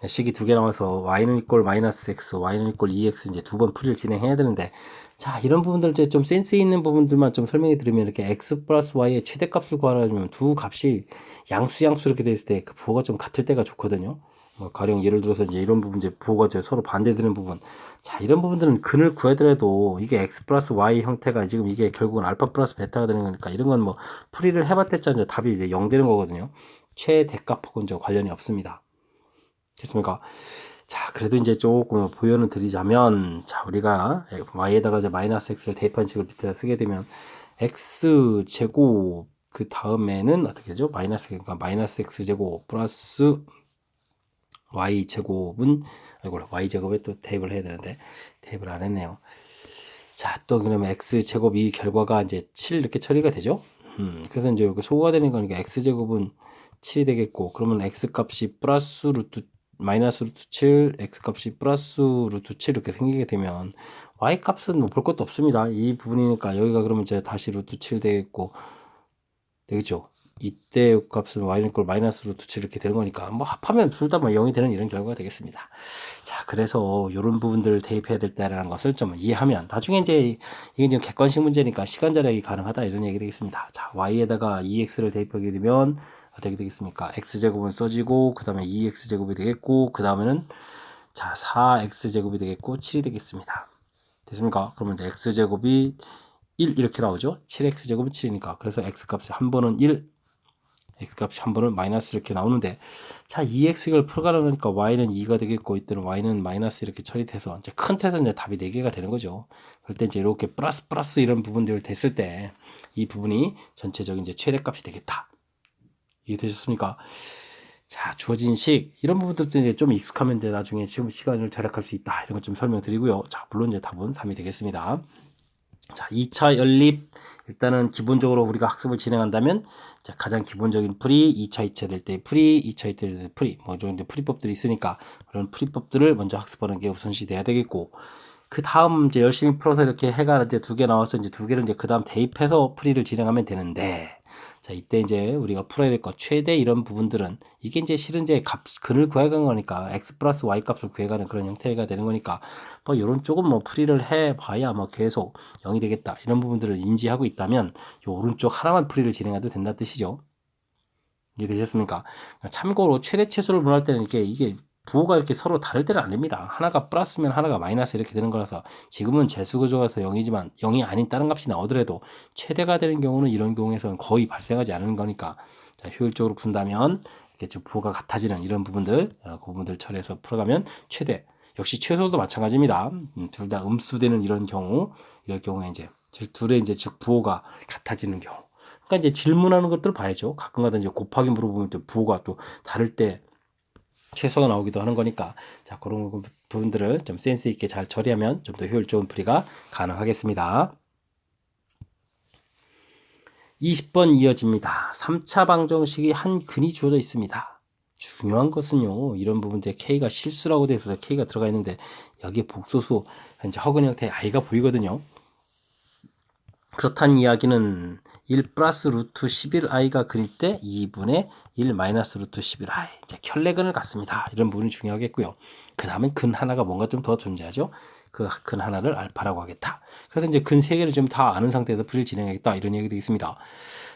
식이 두 개 나와서 y는 이꼴 마이너스 x, y는 이꼴 2x 이제 두 번 풀이를 진행해야 되는데, 자, 이런 부분들 이제 좀 센스 있는 부분들만 좀 설명해 드리면, 이렇게 x 플러스 y의 최대값을 구하려면 두 값이 양수 이렇게 됐을 때 그 부호가 좀 같을 때가 좋거든요. 뭐 가령 예를 들어서 이제 이런 부분 이제 부호가 이제 서로 반대되는 부분, 자, 이런 부분들은 근을 구하더라도 이게 x 플러스 y 형태가 지금 이게 결국은 알파 플러스 베타가 되는 거니까 이런 건 뭐 풀이를 해봤댔자 이제 답이 이제 0 되는 거거든요. 최대값하고는 저 관련이 없습니다. 됐습니까? 자, 그래도 이제 조금 보여는 드리자면, 자, 우리가 y에다가 이제 마이너스 x를 대입한 식을 밑에다 쓰게 되면 x 제곱 그 다음에는 어떻게 되죠? 그러니까 마이너스 x 제곱 플러스 y 제곱은 y 제곱에 또 대입을 해야 되는데 대입을 안 했네요. 자, 또 그러면 x 제곱 이 결과가 이제 7 이렇게 처리가 되죠? 그래서 이제 여기 소거가 되는 거니까 x 제곱은 7이 되겠고, 그러면 x 값이 플러스 루트 마이너스 루트 7, x 값이 플러스 루트 7 이렇게 생기게 되면 y 값은 뭐 볼 것도 없습니다. 이 부분이니까 여기가 그러면 이제 다시 루트 7 되겠고, 되겠죠? 이때 값은 y는 이꼴 마이너스 루트 7 이렇게 되는 거니까 뭐 합하면 둘 다 뭐 0이 되는 이런 결과가 되겠습니다. 자, 그래서 이런 부분들을 대입해야 될 때라는 것을 좀 이해하면 나중에 이제 이게 지금 객관식 문제니까 시간 절약이 가능하다 이런 얘기 되겠습니다. 자, y에다가 2x를 대입하게 되면 어떻게 되겠습니까? x제곱은 써지고 그 다음에 2x제곱이 되겠고 그 다음에는 자 4x제곱이 되겠고 7이 되겠습니다. 됐습니까? 그러면 이제 x제곱이 1 이렇게 나오죠. 7x제곱은 7이니까 그래서 x값이 한 번은 1, x값이 한 번은 마이너스 이렇게 나오는데, 자 2x를 풀가려니까 y는 2가 되겠고 이때는 y는 마이너스 이렇게 처리돼서 이제 큰 틀에서 이제 답이 4개가 되는 거죠. 그럴 때 이제 이렇게 플러스 이런 부분들을 됐을 때 이 부분이 전체적인 이제 최대값이 되겠다. 이해되셨습니까? 자, 주어진 식 이런 부분들도 이제 좀 익숙하면 이제 나중에 지금 시간을 절약할 수 있다 이런 것 좀 설명드리고요. 자, 물론 이제 답은 3이 되겠습니다. 자, 2차 연립 일단은 기본적으로 우리가 학습을 진행한다면 자, 가장 기본적인 풀이 2차 2차 될 때 풀이 2차 2차 될 때 풀이 뭐 이런 풀이법들이 있으니까 그런 풀이법들을 먼저 학습하는 게 우선시 돼야 되겠고, 그 다음 이제 열심히 풀어서 이렇게 해가 이제 2개 나와서 이제 2개를 이제 그 다음 대입해서 풀이를 진행하면 되는데, 자 이때 이제 우리가 풀어야 될 것 최대 이런 부분들은 이게 이제 실은 이제 근을 구해가는 거니까 x 플러스 y 값을 구해가는 그런 형태가 되는 거니까 뭐 이런 쪽은 뭐 풀이를 해봐야 뭐 계속 0이 되겠다 이런 부분들을 인지하고 있다면 요 오른쪽 하나만 풀이를 진행해도 된다는 뜻이죠. 이해되셨습니까? 참고로 최대 최소를 분할 때는 이게 부호가 이렇게 서로 다를 때는 아닙니다. 하나가 플러스면 하나가 마이너스 이렇게 되는 거라서 지금은 재수 구조가서 0이지만 0이 아닌 다른 값이 나오더라도 최대가 되는 경우는 이런 경우에서는 거의 발생하지 않는 거니까, 자, 효율적으로 푼다면 이렇게 부호가 같아지는 이런 부분들 그 부분들 처리해서 풀어가면 최대, 역시 최소도 마찬가지입니다. 둘 다 음수되는 이런 경우에 이제 둘의 이제 즉 부호가 같아지는 경우, 그러니까 이제 질문하는 것들을 봐야죠. 가끔가다 이제 곱하기 물어보면 또 부호가 또 다를 때 최소가 나오기도 하는 거니까, 자 그런 부분들을 좀 센스 있게 잘 처리하면 좀 더 효율적인 풀이가 가능하겠습니다. 20번 이어집니다. 3차 방정식이 한 근이 주어져 있습니다. 중요한 것은요, 이런 부분들에 K가 실수라고 되어 있어서 K가 들어가 있는데 여기에 복소수 현재 허근 형태의 I가 보이거든요. 그렇다는 이야기는 1 플러스 루트 11i가 그릴 때 2분의 1 마이너스 루트 11i 이제 켤레근을 갖습니다. 이런 부분이 중요하겠고요. 그 다음에 근 하나가 뭔가 좀 더 존재하죠. 그 근 하나를 알파라고 하겠다. 그래서 이제 근 3개를 좀 다 아는 상태에서 풀이를 진행하겠다 이런 얘기 되겠습니다.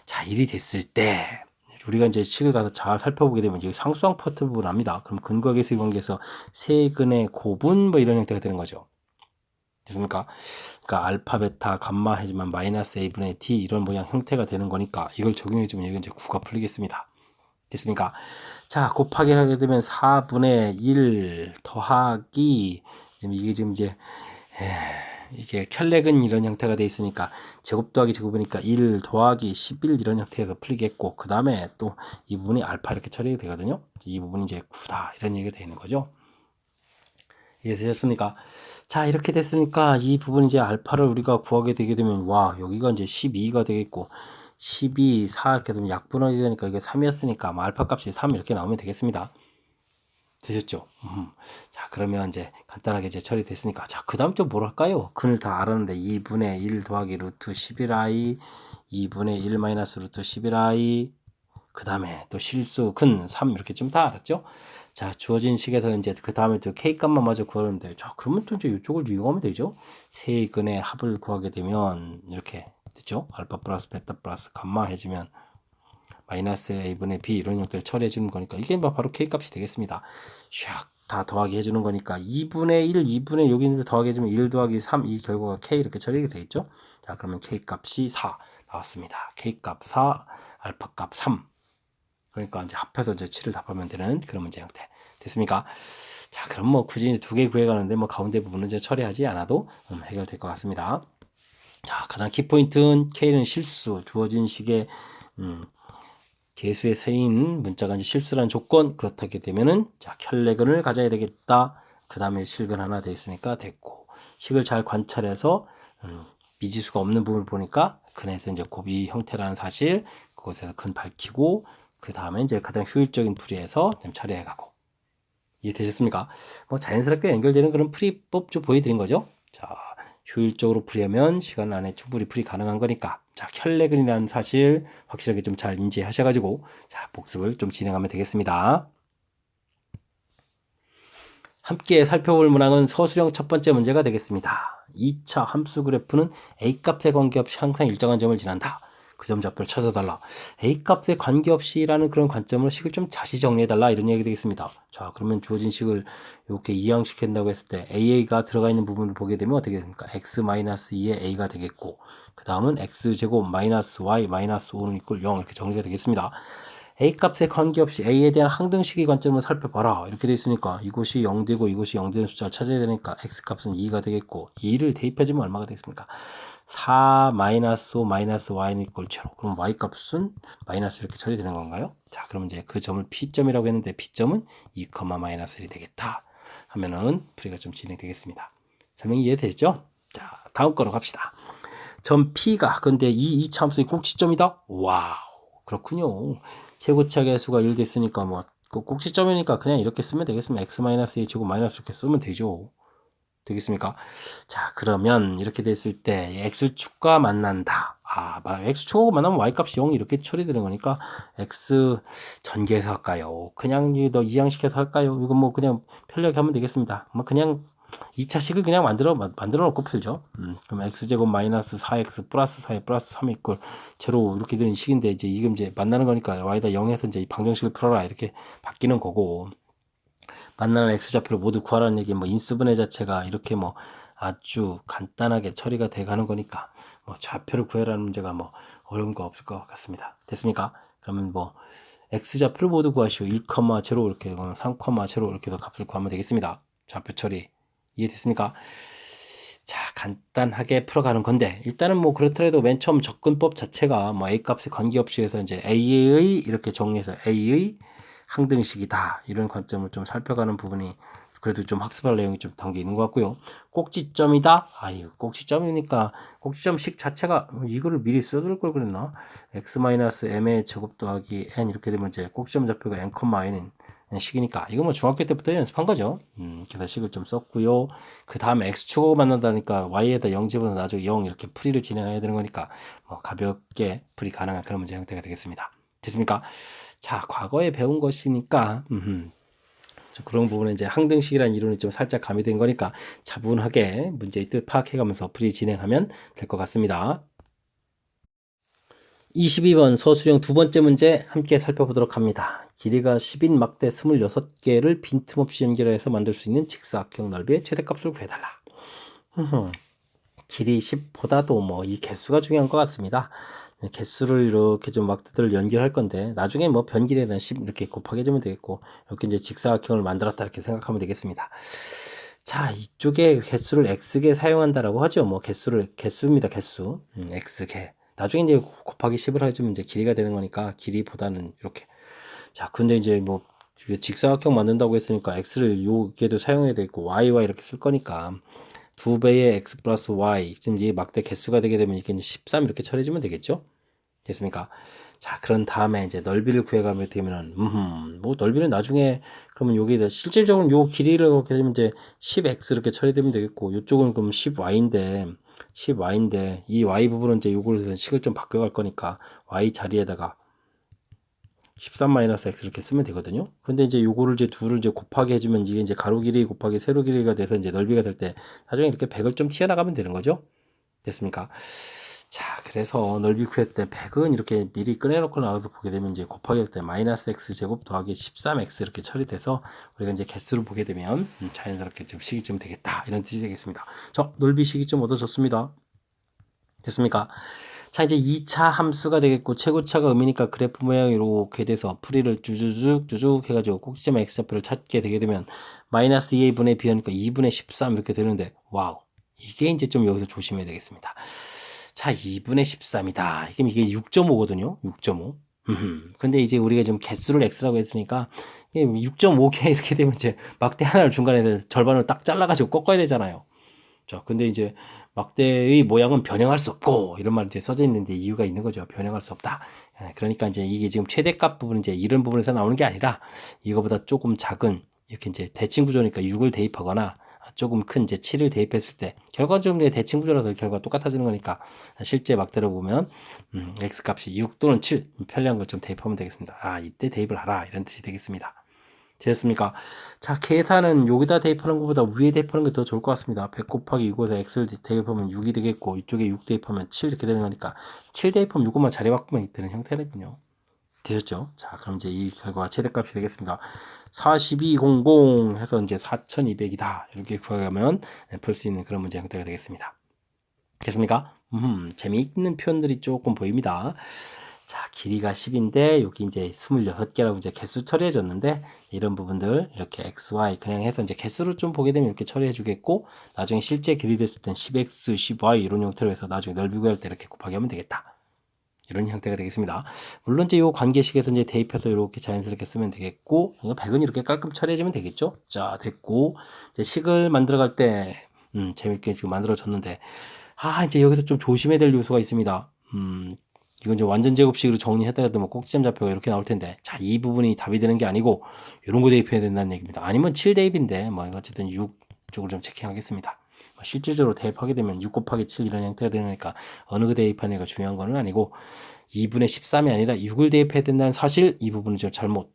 자, 일이 됐을 때 우리가 이제 식을 가서 잘 살펴보게 되면 여기 상수항 파트 부분 합니다. 그럼 근과 계수의 관계에서 세근의 고분 뭐 이런 형태가 되는 거죠. 됐습니까? 그러니까 알파, 베타, 감마 해주면 마이너스 a분의 t 이런 모양 형태가 되는 거니까 이걸 적용해주면 여기 이제 9가 풀리겠습니다. 됐습니까? 자, 곱하기 하게 되면 4분의 1 더하기 이게 지금 이제 이게 켤레근 이런 형태가 되어 있으니까 제곱 더하기 제곱이니까 1 더하기 11 이런 형태에서 풀리겠고, 그 다음에 또 이 부분이 알파 이렇게 처리가 되거든요. 이 부분이 이제 9다 이런 얘기가 되는 거죠. 이해되셨습니까? 자, 이렇게 됐으니까 이 부분 이제 알파를 우리가 구하게 되게 되면 와, 여기가 이제 12가 되겠고 12, 4 이렇게 되면 약분하게 되니까 이게 3이었으니까 뭐 알파 값이 3 이렇게 나오면 되겠습니다. 되셨죠? 자, 그러면 이제 간단하게 이제 처리됐으니까 자, 그 다음 좀 뭘 할까요? 근을 다 알았는데 2분의 1 더하기 루트 11i 2분의 1 마이너스 루트 11i 그 다음에 또 실수 근 3 이렇게 좀 다 알았죠? 자, 주어진 식에서 이제 그 다음에 또 k 값만 마저 구하면 돼요. 자, 그러면 또 이제 이쪽을 이용하면 되죠. 세 근의 합을 구하게 되면 이렇게 됐죠? 알파 플러스 베타 플러스 감마 해주면 마이너스 a분의 b 이런 형태를 처리해 주는 거니까 이게 바로 k 값이 되겠습니다. 샥 다 더하기 해주는 거니까 2분의 1, 2분의 여기 더하기 해주면 1 더하기 3 이 결과가 k 이렇게 처리가 되겠죠? 자, 그러면 k 값이 4 나왔습니다. k 값 4, 알파 값 3. 그러니까 이제 합해서 이제 7을 답하면 되는 그런 문제 형태 됐습니까? 자, 그럼 뭐 굳이 두 개 구해가는데 뭐 가운데 부분은 이제 처리하지 않아도 해결될 것 같습니다. 자, 가장 키포인트는 K는 실수 주어진 식의 개수의 세인 문자가 이제 실수라는 조건 그렇다게 되면은 자, 켤레근을 가져야 되겠다. 그 다음에 실근 하나 돼 있으니까 됐고 식을 잘 관찰해서 미지수가 없는 부분을 보니까 근에서 이제 곱이 형태라는 사실 그곳에서 근 밝히고 그 다음에 이제 가장 효율적인 풀이에서 좀 처리해가고 이해되셨습니까? 뭐 자연스럽게 연결되는 그런 풀이법 좀 보여드린 거죠. 자, 효율적으로 풀이하면 시간 안에 충분히 풀이 가능한 거니까 자, 켤레근이라는 사실 확실하게 좀 잘 인지하셔가지고 자, 복습을 좀 진행하면 되겠습니다. 함께 살펴볼 문항은 서술형 첫 번째 문제가 되겠습니다. 2차 함수 그래프는 A값에 관계없이 항상 일정한 점을 지난다. 그 점 좌표를 찾아달라. A값에 관계없이라는 그런 관점으로 식을 좀 다시 정리해달라 이런 얘기 되겠습니다. 자, 그러면 주어진 식을 이렇게 이항시킨다고 했을 때 AA가 들어가 있는 부분을 보게 되면 어떻게 됩니까? X-2의 A가 되겠고 그 다음은 X제곱 마이너스 Y 마이너스 5는 이꼴 0 이렇게 정리가 되겠습니다. A값에 관계없이 A에 대한 항등식의 관점을 살펴봐라 이렇게 되어 있으니까 이곳이 0되고 이곳이 0되는 숫자를 찾아야 되니까 X값은 2가 되겠고 2를 대입해주면 얼마가 되겠습니까? 4 마이너스 5 마이너스 Y는 이꼴 제로. 그럼 Y값은 마이너스 이렇게 처리되는 건가요? 자, 그럼 이제 그 점을 P점이라고 했는데 P점은 2, 마이너스 1이 되겠다 하면은 풀이가 좀 진행되겠습니다. 설명이 이해되죠? 자, 다음 거로 갑시다. 점 P가 근데 이 2차 함수의 꼭지점이다? 와우, 그렇군요. 최고차 계수가 1 됐으니까 뭐 꼭지점이니까 그냥 이렇게 쓰면 되겠습니다. x-a 제곱 마이너스 이렇게 쓰면 되죠. 되겠습니까? 자, 그러면 이렇게 됐을 때 x축과 만난다. 아, x축하고 만나면 y값이 0 이렇게 처리되는 거니까 x 전개해서 할까요? 그냥 너 이항시켜서 할까요? 이거 뭐 그냥 편리하게 하면 되겠습니다. 뭐 그냥 2차 식을 그냥 만들어 놓고 풀죠. 그럼 x제곱 마이너스 4x 플러스 4에 플러스 3 이꼴 제로 이렇게 되는 식인데 이제 이게 이제 만나는 거니까 y에다 0에서 이제 이 방정식을 풀어라 이렇게 바뀌는 거고 만나는 x좌표를 모두 구하라는 얘기 뭐 인수분해 자체가 이렇게 뭐 아주 간단하게 처리가 돼 가는 거니까 뭐 좌표를 구해라는 문제가 뭐 어려운 거 없을 것 같습니다. 됐습니까? 그러면 뭐 x좌표를 모두 구하시오. 1, 제로 이렇게 3, 제로 이렇게 해서 값을 구하면 되겠습니다. 좌표 처리 이해됐습니까? 자, 간단하게 풀어가는 건데 일단은 뭐 그렇더라도 맨 처음 접근법 자체가 뭐 a 값에 관계없이 해서 이제 a의 이렇게 정리해서 a의 항등식이다 이런 관점을 좀 살펴가는 부분이 그래도 좀 학습할 내용이 좀 담겨 있는 것 같고요. 꼭지점이다. 아유, 꼭지점이니까 꼭지점식 자체가 이거를 미리 써둘 걸 그랬나? x-m의 제곱 더하기 n 이렇게 되면 이제 꼭지점 좌표가 n, n인 식이니까 이거 뭐 중학교 때부터 연습한 거죠. 그래서 식을 좀 썼고요. 그 다음에 x축하고 만난다니까 y에다 0 집어서 나중에 0 이렇게 풀이를 진행해야 되는 거니까 뭐 가볍게 풀이 가능한 그런 문제 형태가 되겠습니다. 됐습니까? 자, 과거에 배운 것이니까 그런 부분은 이제 항등식이라는 이론이 좀 살짝 가미된 거니까 차분하게 문제의 뜻 파악해가면서 풀이 진행하면 될 것 같습니다. 22번 서술형 두 번째 문제 함께 살펴보도록 합니다. 길이가 10인 막대 26개를 빈틈없이 연결해서 만들 수 있는 직사각형 넓이의 최대값을 구해달라. 길이 10보다도 뭐 이 개수가 중요한 것 같습니다. 개수를 이렇게 좀 막대들을 연결할 건데 나중에 뭐 변길에 대한 10 이렇게 곱하기 해주면 되겠고 이렇게 이제 직사각형을 만들었다 이렇게 생각하면 되겠습니다. 자, 이쪽에 개수를 x개 사용한다라고 하죠. 뭐 개수입니다. 개수 x개. 나중에 이제 곱하기 10을 해주면 이제 길이가 되는 거니까 길이보다는 이렇게. 자, 근데 이제 뭐 직사각형 만든다고 했으니까 x를 요게도 사용해야 되겠고 y와 이렇게 쓸 거니까 2배의 x 플러스 y 지금 이게 막대 개수가 되게 되면 이게 이제 13 이렇게 처리해주면 되겠죠? 됐습니까? 자, 그런 다음에 이제 넓이를 구해가면 되면은 뭐 넓이는 나중에 그러면 여기 실질적으로 요 길이를 그렇게 되면 이제 10x 이렇게 처리되면 되겠고 요쪽은 그럼 10y인데 이 y 부분은 이제 요걸 식을 좀 바꿔갈 거니까 y 자리에다가 13-x 이렇게 쓰면 되거든요. 근데 이제 요거를 이제 둘을 이제 곱하기 해주면 이게 이제 가로 길이 곱하기 세로 길이가 돼서 이제 넓이가 될 때 나중에 이렇게 100을 좀 튀어나가면 되는 거죠. 됐습니까? 자, 그래서 넓이 구할 때 100은 이렇게 미리 꺼내놓고 나와서 보게 되면 이제 곱하기 할 때 마이너스 x 제곱 더하기 13x 이렇게 처리돼서 우리가 이제 개수를 보게 되면 자연스럽게 좀 식이 좀 되겠다 이런 뜻이 되겠습니다. 자, 넓이 식이 좀 얻어졌습니다. 됐습니까? 자, 이제 2차 함수가 되겠고 최고차가 음이니까 그래프 모양이 이렇게 돼서 풀이를 쭈쭈쭉 해가지고 꼭지점 x좌표를 찾게 되게 되면 마이너스 2a분의 b하니까 2분의 13 이렇게 되는데 와우, 이게 이제 좀 여기서 조심해야 되겠습니다. 자, 2분의 13이다. 이게 6.5거든요. 6.5. 근데 이제 우리가 좀 개수를 x라고 했으니까 6.5개 이렇게 되면 이제 막대 하나를 중간에 절반을 딱 잘라가지고 꺾어야 되잖아요. 자, 근데 이제 막대의 모양은 변형할 수 없고 이런 말이 이제 써져 있는데 이유가 있는 거죠. 변형할 수 없다. 그러니까 이제 이게 지금 최대값 부분 이제 이런 부분에서 나오는 게 아니라 이거보다 조금 작은 이렇게 이제 대칭 구조니까 6을 대입하거나 조금 큰 이제 7을 대입했을 때 결과적으로 대칭 구조라서 결과가 똑같아지는 거니까 실제 막대로 보면 x 값이 6 또는 7 편리한 걸 좀 대입하면 되겠습니다. 아, 이때 대입을 하라 이런 뜻이 되겠습니다. 되셨습니까? 자, 계산은 여기다 대입하는 것보다 위에 대입하는 게 더 좋을 것 같습니다. 100 곱하기 6에서 x를 대입하면 6이 되겠고 이쪽에 6 대입하면 7 이렇게 되는 거니까 7 대입하면 이것만 자리 바꾸면 되는 형태군요. 되셨죠? 자, 그럼 이제 이 결과가 최대값이 되겠습니다. 4200 해서 이제 4200이다. 이렇게 구하면 풀 수 있는 그런 문제 형태가 되겠습니다. 됐습니까? 재미있는 표현들이 조금 보입니다. 자, 길이가 10인데 여기 이제 26개라고 이제 개수 처리해 줬는데 이런 부분들 이렇게 x, y 그냥 해서 이제 개수를 좀 보게 되면 이렇게 처리해 주겠고 나중에 실제 길이 됐을 땐 10x, 10y 이런 형태로 해서 나중에 넓이 구할 때 이렇게 곱하기 하면 되겠다. 이런 형태가 되겠습니다. 물론 이제 요 관계식에서 이제 대입해서 이렇게 자연스럽게 쓰면 되겠고 100은 이렇게 깔끔 처리해주면 되겠죠. 자, 됐고 이제 식을 만들어갈 때 재밌게 지금 만들어졌는데 이제 여기서 좀 조심해야 될 요소가 있습니다. 이건 이제 완전 제곱식으로 정리하더라도 뭐 꼭지점 좌표가 이렇게 나올 텐데 자, 이 부분이 답이 되는 게 아니고 이런 거 대입해야 된다는 얘기입니다. 아니면 7 대입인데 뭐 어쨌든 6 쪽으로 좀 체킹하겠습니다. 실질적으로 대입하게 되면 6 곱하기 7 이런 형태가 되니까 어느 거 대입하느냐가 중요한 거는 아니고 2분의 13이 아니라 6을 대입해야 된다는 사실 이 부분을 좀 잘못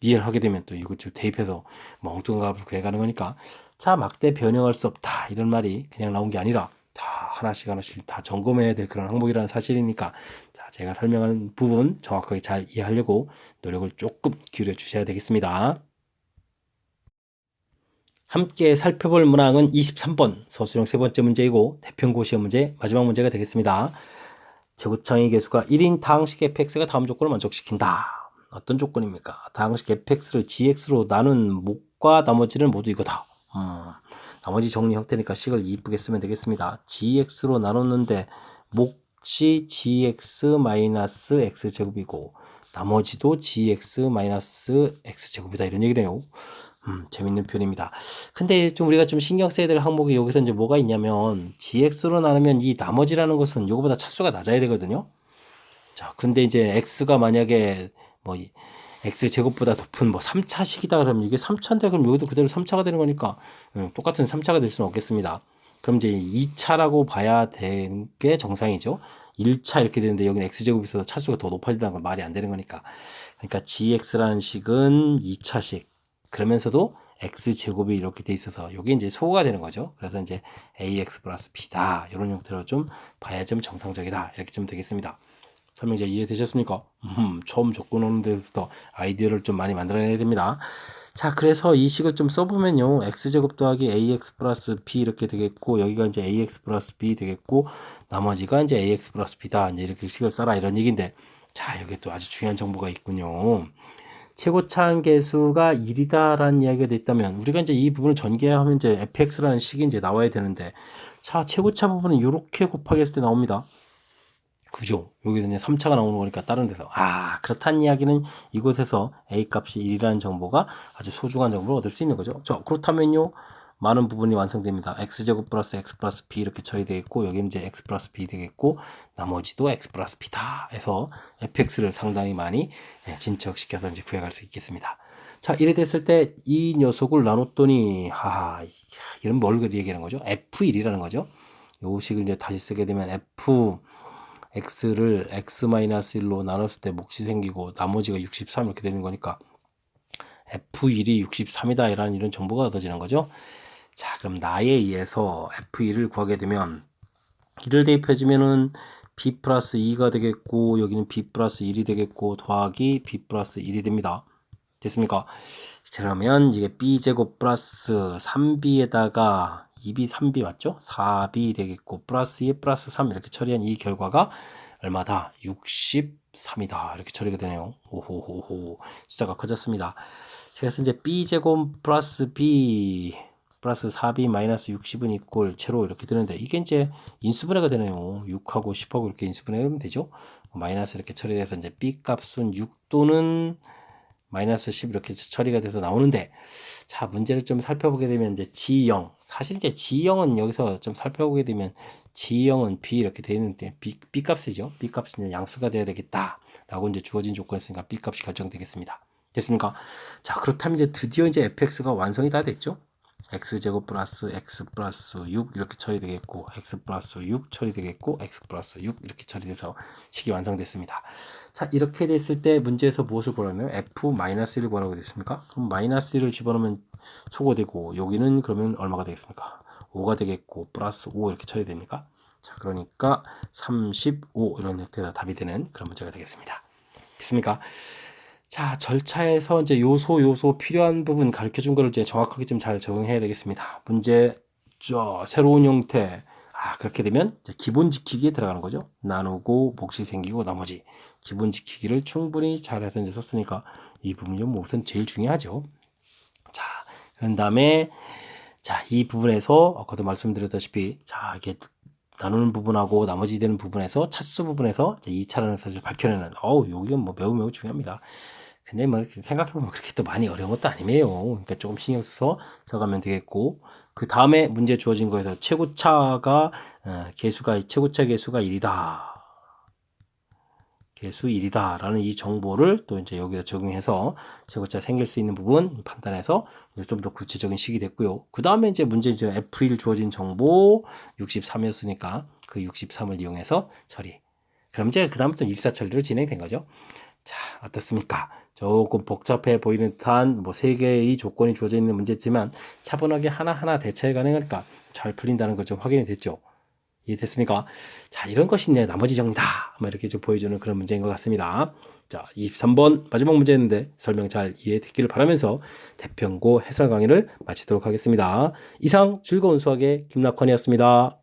이해를 하게 되면 또 이거 좀 대입해서 엉뚱한 값을 구해가는 거니까 자, 막대 변형할 수 없다 이런 말이 그냥 나온 게 아니라 다 하나씩 다 점검해야 될 그런 항목이라는 사실이니까 자, 제가 설명한 부분 정확하게 잘 이해하려고 노력을 조금 기울여 주셔야 되겠습니다. 함께 살펴볼 문항은 23번 서술형 세 번째 문제이고 대평고 시험 문제 마지막 문제가 되겠습니다. 제곱창의 개수가 1인 다항식 fx가 다음 조건을 만족시킨다. 어떤 조건입니까? 다항식 fx를 gx로 나눈 목과 나머지는 모두 이거다. 나머지 정리 형태니까 식을 이쁘게 쓰면 되겠습니다. gx로 나눴는데 몫이 gx-x제곱이고 나머지도 gx-x제곱이다 이런 얘기네요. 재밌는 표현입니다. 근데 좀 우리가 좀 신경 써야 될 항목이 여기서 이제 뭐가 있냐면 gx로 나누면 이 나머지라는 것은 이거보다 차수가 낮아야 되거든요. 자, 근데 이제 x가 만약에 뭐 x 제곱보다 높은 뭐 3차식이다 그러면 이게 3차인데 그럼 여기도 그대로 3차가 되는 거니까 똑같은 3차가 될 수는 없겠습니다. 그럼 이제 2차라고 봐야 되는 게 정상이죠. 1차 이렇게 되는데 여기는 x제곱이 있어서 차수가 더 높아진다는 건 말이 안 되는 거니까. 그러니까 gx라는 식은 2차식. 그러면서도 x제곱이 이렇게 돼 있어서 이게 이제 소가 되는 거죠. 그래서 이제 ax 플러스 b다. 이런 형태로 좀 봐야 좀 정상적이다. 이렇게 좀 되겠습니다. 설명 잘 이해되셨습니까? 처음 접근하는 데부터 아이디어를 좀 많이 만들어내야 됩니다. 자, 그래서 이 식을 좀 써보면요. x제곱 더하기 ax 플러스 b 이렇게 되겠고 여기가 이제 ax 플러스 b 되겠고 나머지가 이제 ax 플러스 b다. 이제 이렇게 식을 써라 이런 얘기인데 자, 여기 또 아주 중요한 정보가 있군요. 최고차항 계수가 1이다라는 이야기가 됐다면 우리가 이제 이 부분을 전개하면 이제 fx라는 식이 이제 나와야 되는데 자, 최고차 부분은 이렇게 곱하기 했을 때 나옵니다. 그죠? 여기서 이제 3차가 나오는 거니까 다른 데서. 그렇다는 이야기는 이곳에서 A 값이 1이라는 정보가 아주 소중한 정보를 얻을 수 있는 거죠. 자, 그렇다면요. 많은 부분이 완성됩니다. x제곱 플러스 x 플러스 b 이렇게 처리되겠고, 여기 이제 x 플러스 b 되겠고, 나머지도 x 플러스 b다 해서 fx를 상당히 많이 진척시켜서 이제 구해갈 수 있겠습니다. 자, 이래 됐을 때 이 녀석을 나눴더니, 이런 뭘 얘기하는 거죠? f1이라는 거죠. 요 식을 이제 다시 쓰게 되면 x를 x-1로 나눴을 때 몫이 생기고 나머지가 63 이렇게 되는 거니까 f1이 63이다 라는 이런 정보가 얻어지는 거죠. 자, 그럼 나에 의해서 f1을 구하게 되면 1을 대입해주면은 b 플러스 2가 되겠고 여기는 b 플러스 1이 되겠고 더하기 b 플러스 1이 됩니다. 됐습니까? 자, 그러면 이게 b제곱 플러스 3b에다가 2b, 3b 맞죠? 4b 되겠고 플러스 2 플러스 3 이렇게 처리한 이 결과가 얼마다? 63이다. 이렇게 처리가 되네요. 오호호호. 숫자가 커졌습니다. 그래서 이제 b제곱 플러스 b 플러스 4b 마이너스 60은 이꼴 제로 이렇게 되는데 이게 이제 인수분해가 되네요. 6하고 10하고 이렇게 인수분해하면 되죠. 마이너스 이렇게 처리돼서 이제 b 값은 6 또는 마이너스 10 이렇게 처리가 돼서 나오는데 자 문제를 좀 살펴보게 되면 이제 G0 사실 이제 G0은 여기서 좀 살펴보게 되면 G0은 B 이렇게 되어 있는데 B 값이죠. B 값은 양수가 돼야 되겠다 라고 이제 주어진 조건이었으니까 B 값이 결정되겠습니다. 됐습니까? 자 그렇다면 이제 드디어 이제 fx가 완성이 다 됐죠. x제곱 플러스 x 플러스 6 이렇게 처리되겠고 x 플러스 6 처리되겠고 x 플러스 6 이렇게 처리돼서 식이 완성됐습니다. 자 이렇게 됐을 때 문제에서 무엇을 구하냐면 f-1을 구하라고 됐습니까? 그럼 마이너스 1을 집어넣으면 소거되고 여기는 그러면 얼마가 되겠습니까? 5가 되겠고 플러스 5 이렇게 처리됩니까? 자 그러니까 35 이런 형태가 답이 되는 그런 문제가 되겠습니다. 됐습니까? 자, 절차에서 이제 요소 필요한 부분 가르쳐 준 거를 이제 정확하게 좀 잘 적용해야 되겠습니다. 문제, 새로운 형태. 그렇게 되면 이제 기본 지키기에 들어가는 거죠. 나누고, 몫이 생기고, 나머지. 기본 지키기를 충분히 잘해서 이제 썼으니까 이 부분이 뭐 우선 제일 중요하죠. 자, 그런 다음에, 자, 이 부분에서, 아까도 말씀드렸다시피, 자, 이게 나누는 부분하고 나머지 되는 부분에서 차수 부분에서 이제 2차라는 사실을 밝혀내는 여기가 뭐 매우 중요합니다. 근데 뭐 생각해보면 그렇게 또 많이 어려운 것도 아니에요. 그러니까 조금 신경 써서 써가면 되겠고 그 다음에 문제 주어진 거에서 최고차가 최고차 개수가 1이다. 개수 1이다 라는 이 정보를 또 이제 여기다 적용해서 최고차 생길 수 있는 부분 판단해서 좀 더 구체적인 식이 됐고요. 그 다음에 이제 문제 이제 F1 주어진 정보 63이었으니까 그 63을 이용해서 처리. 그럼 이제 그 다음부터 일사 처리로 진행된 거죠. 자, 어떻습니까? 조금 복잡해 보이는 듯한 뭐 3개의 조건이 주어져 있는 문제지만 차분하게 하나하나 대처해 가능하니까 잘 풀린다는 걸 좀 확인이 됐죠. 이해됐습니까? 자, 이런 것이 이제 나머지 정리다. 이렇게 좀 보여주는 그런 문제인 것 같습니다. 자, 23번 마지막 문제였는데 설명 잘 이해됐기를 바라면서 대평고 해설 강의를 마치도록 하겠습니다. 이상 즐거운 수학의 김낙헌이었습니다.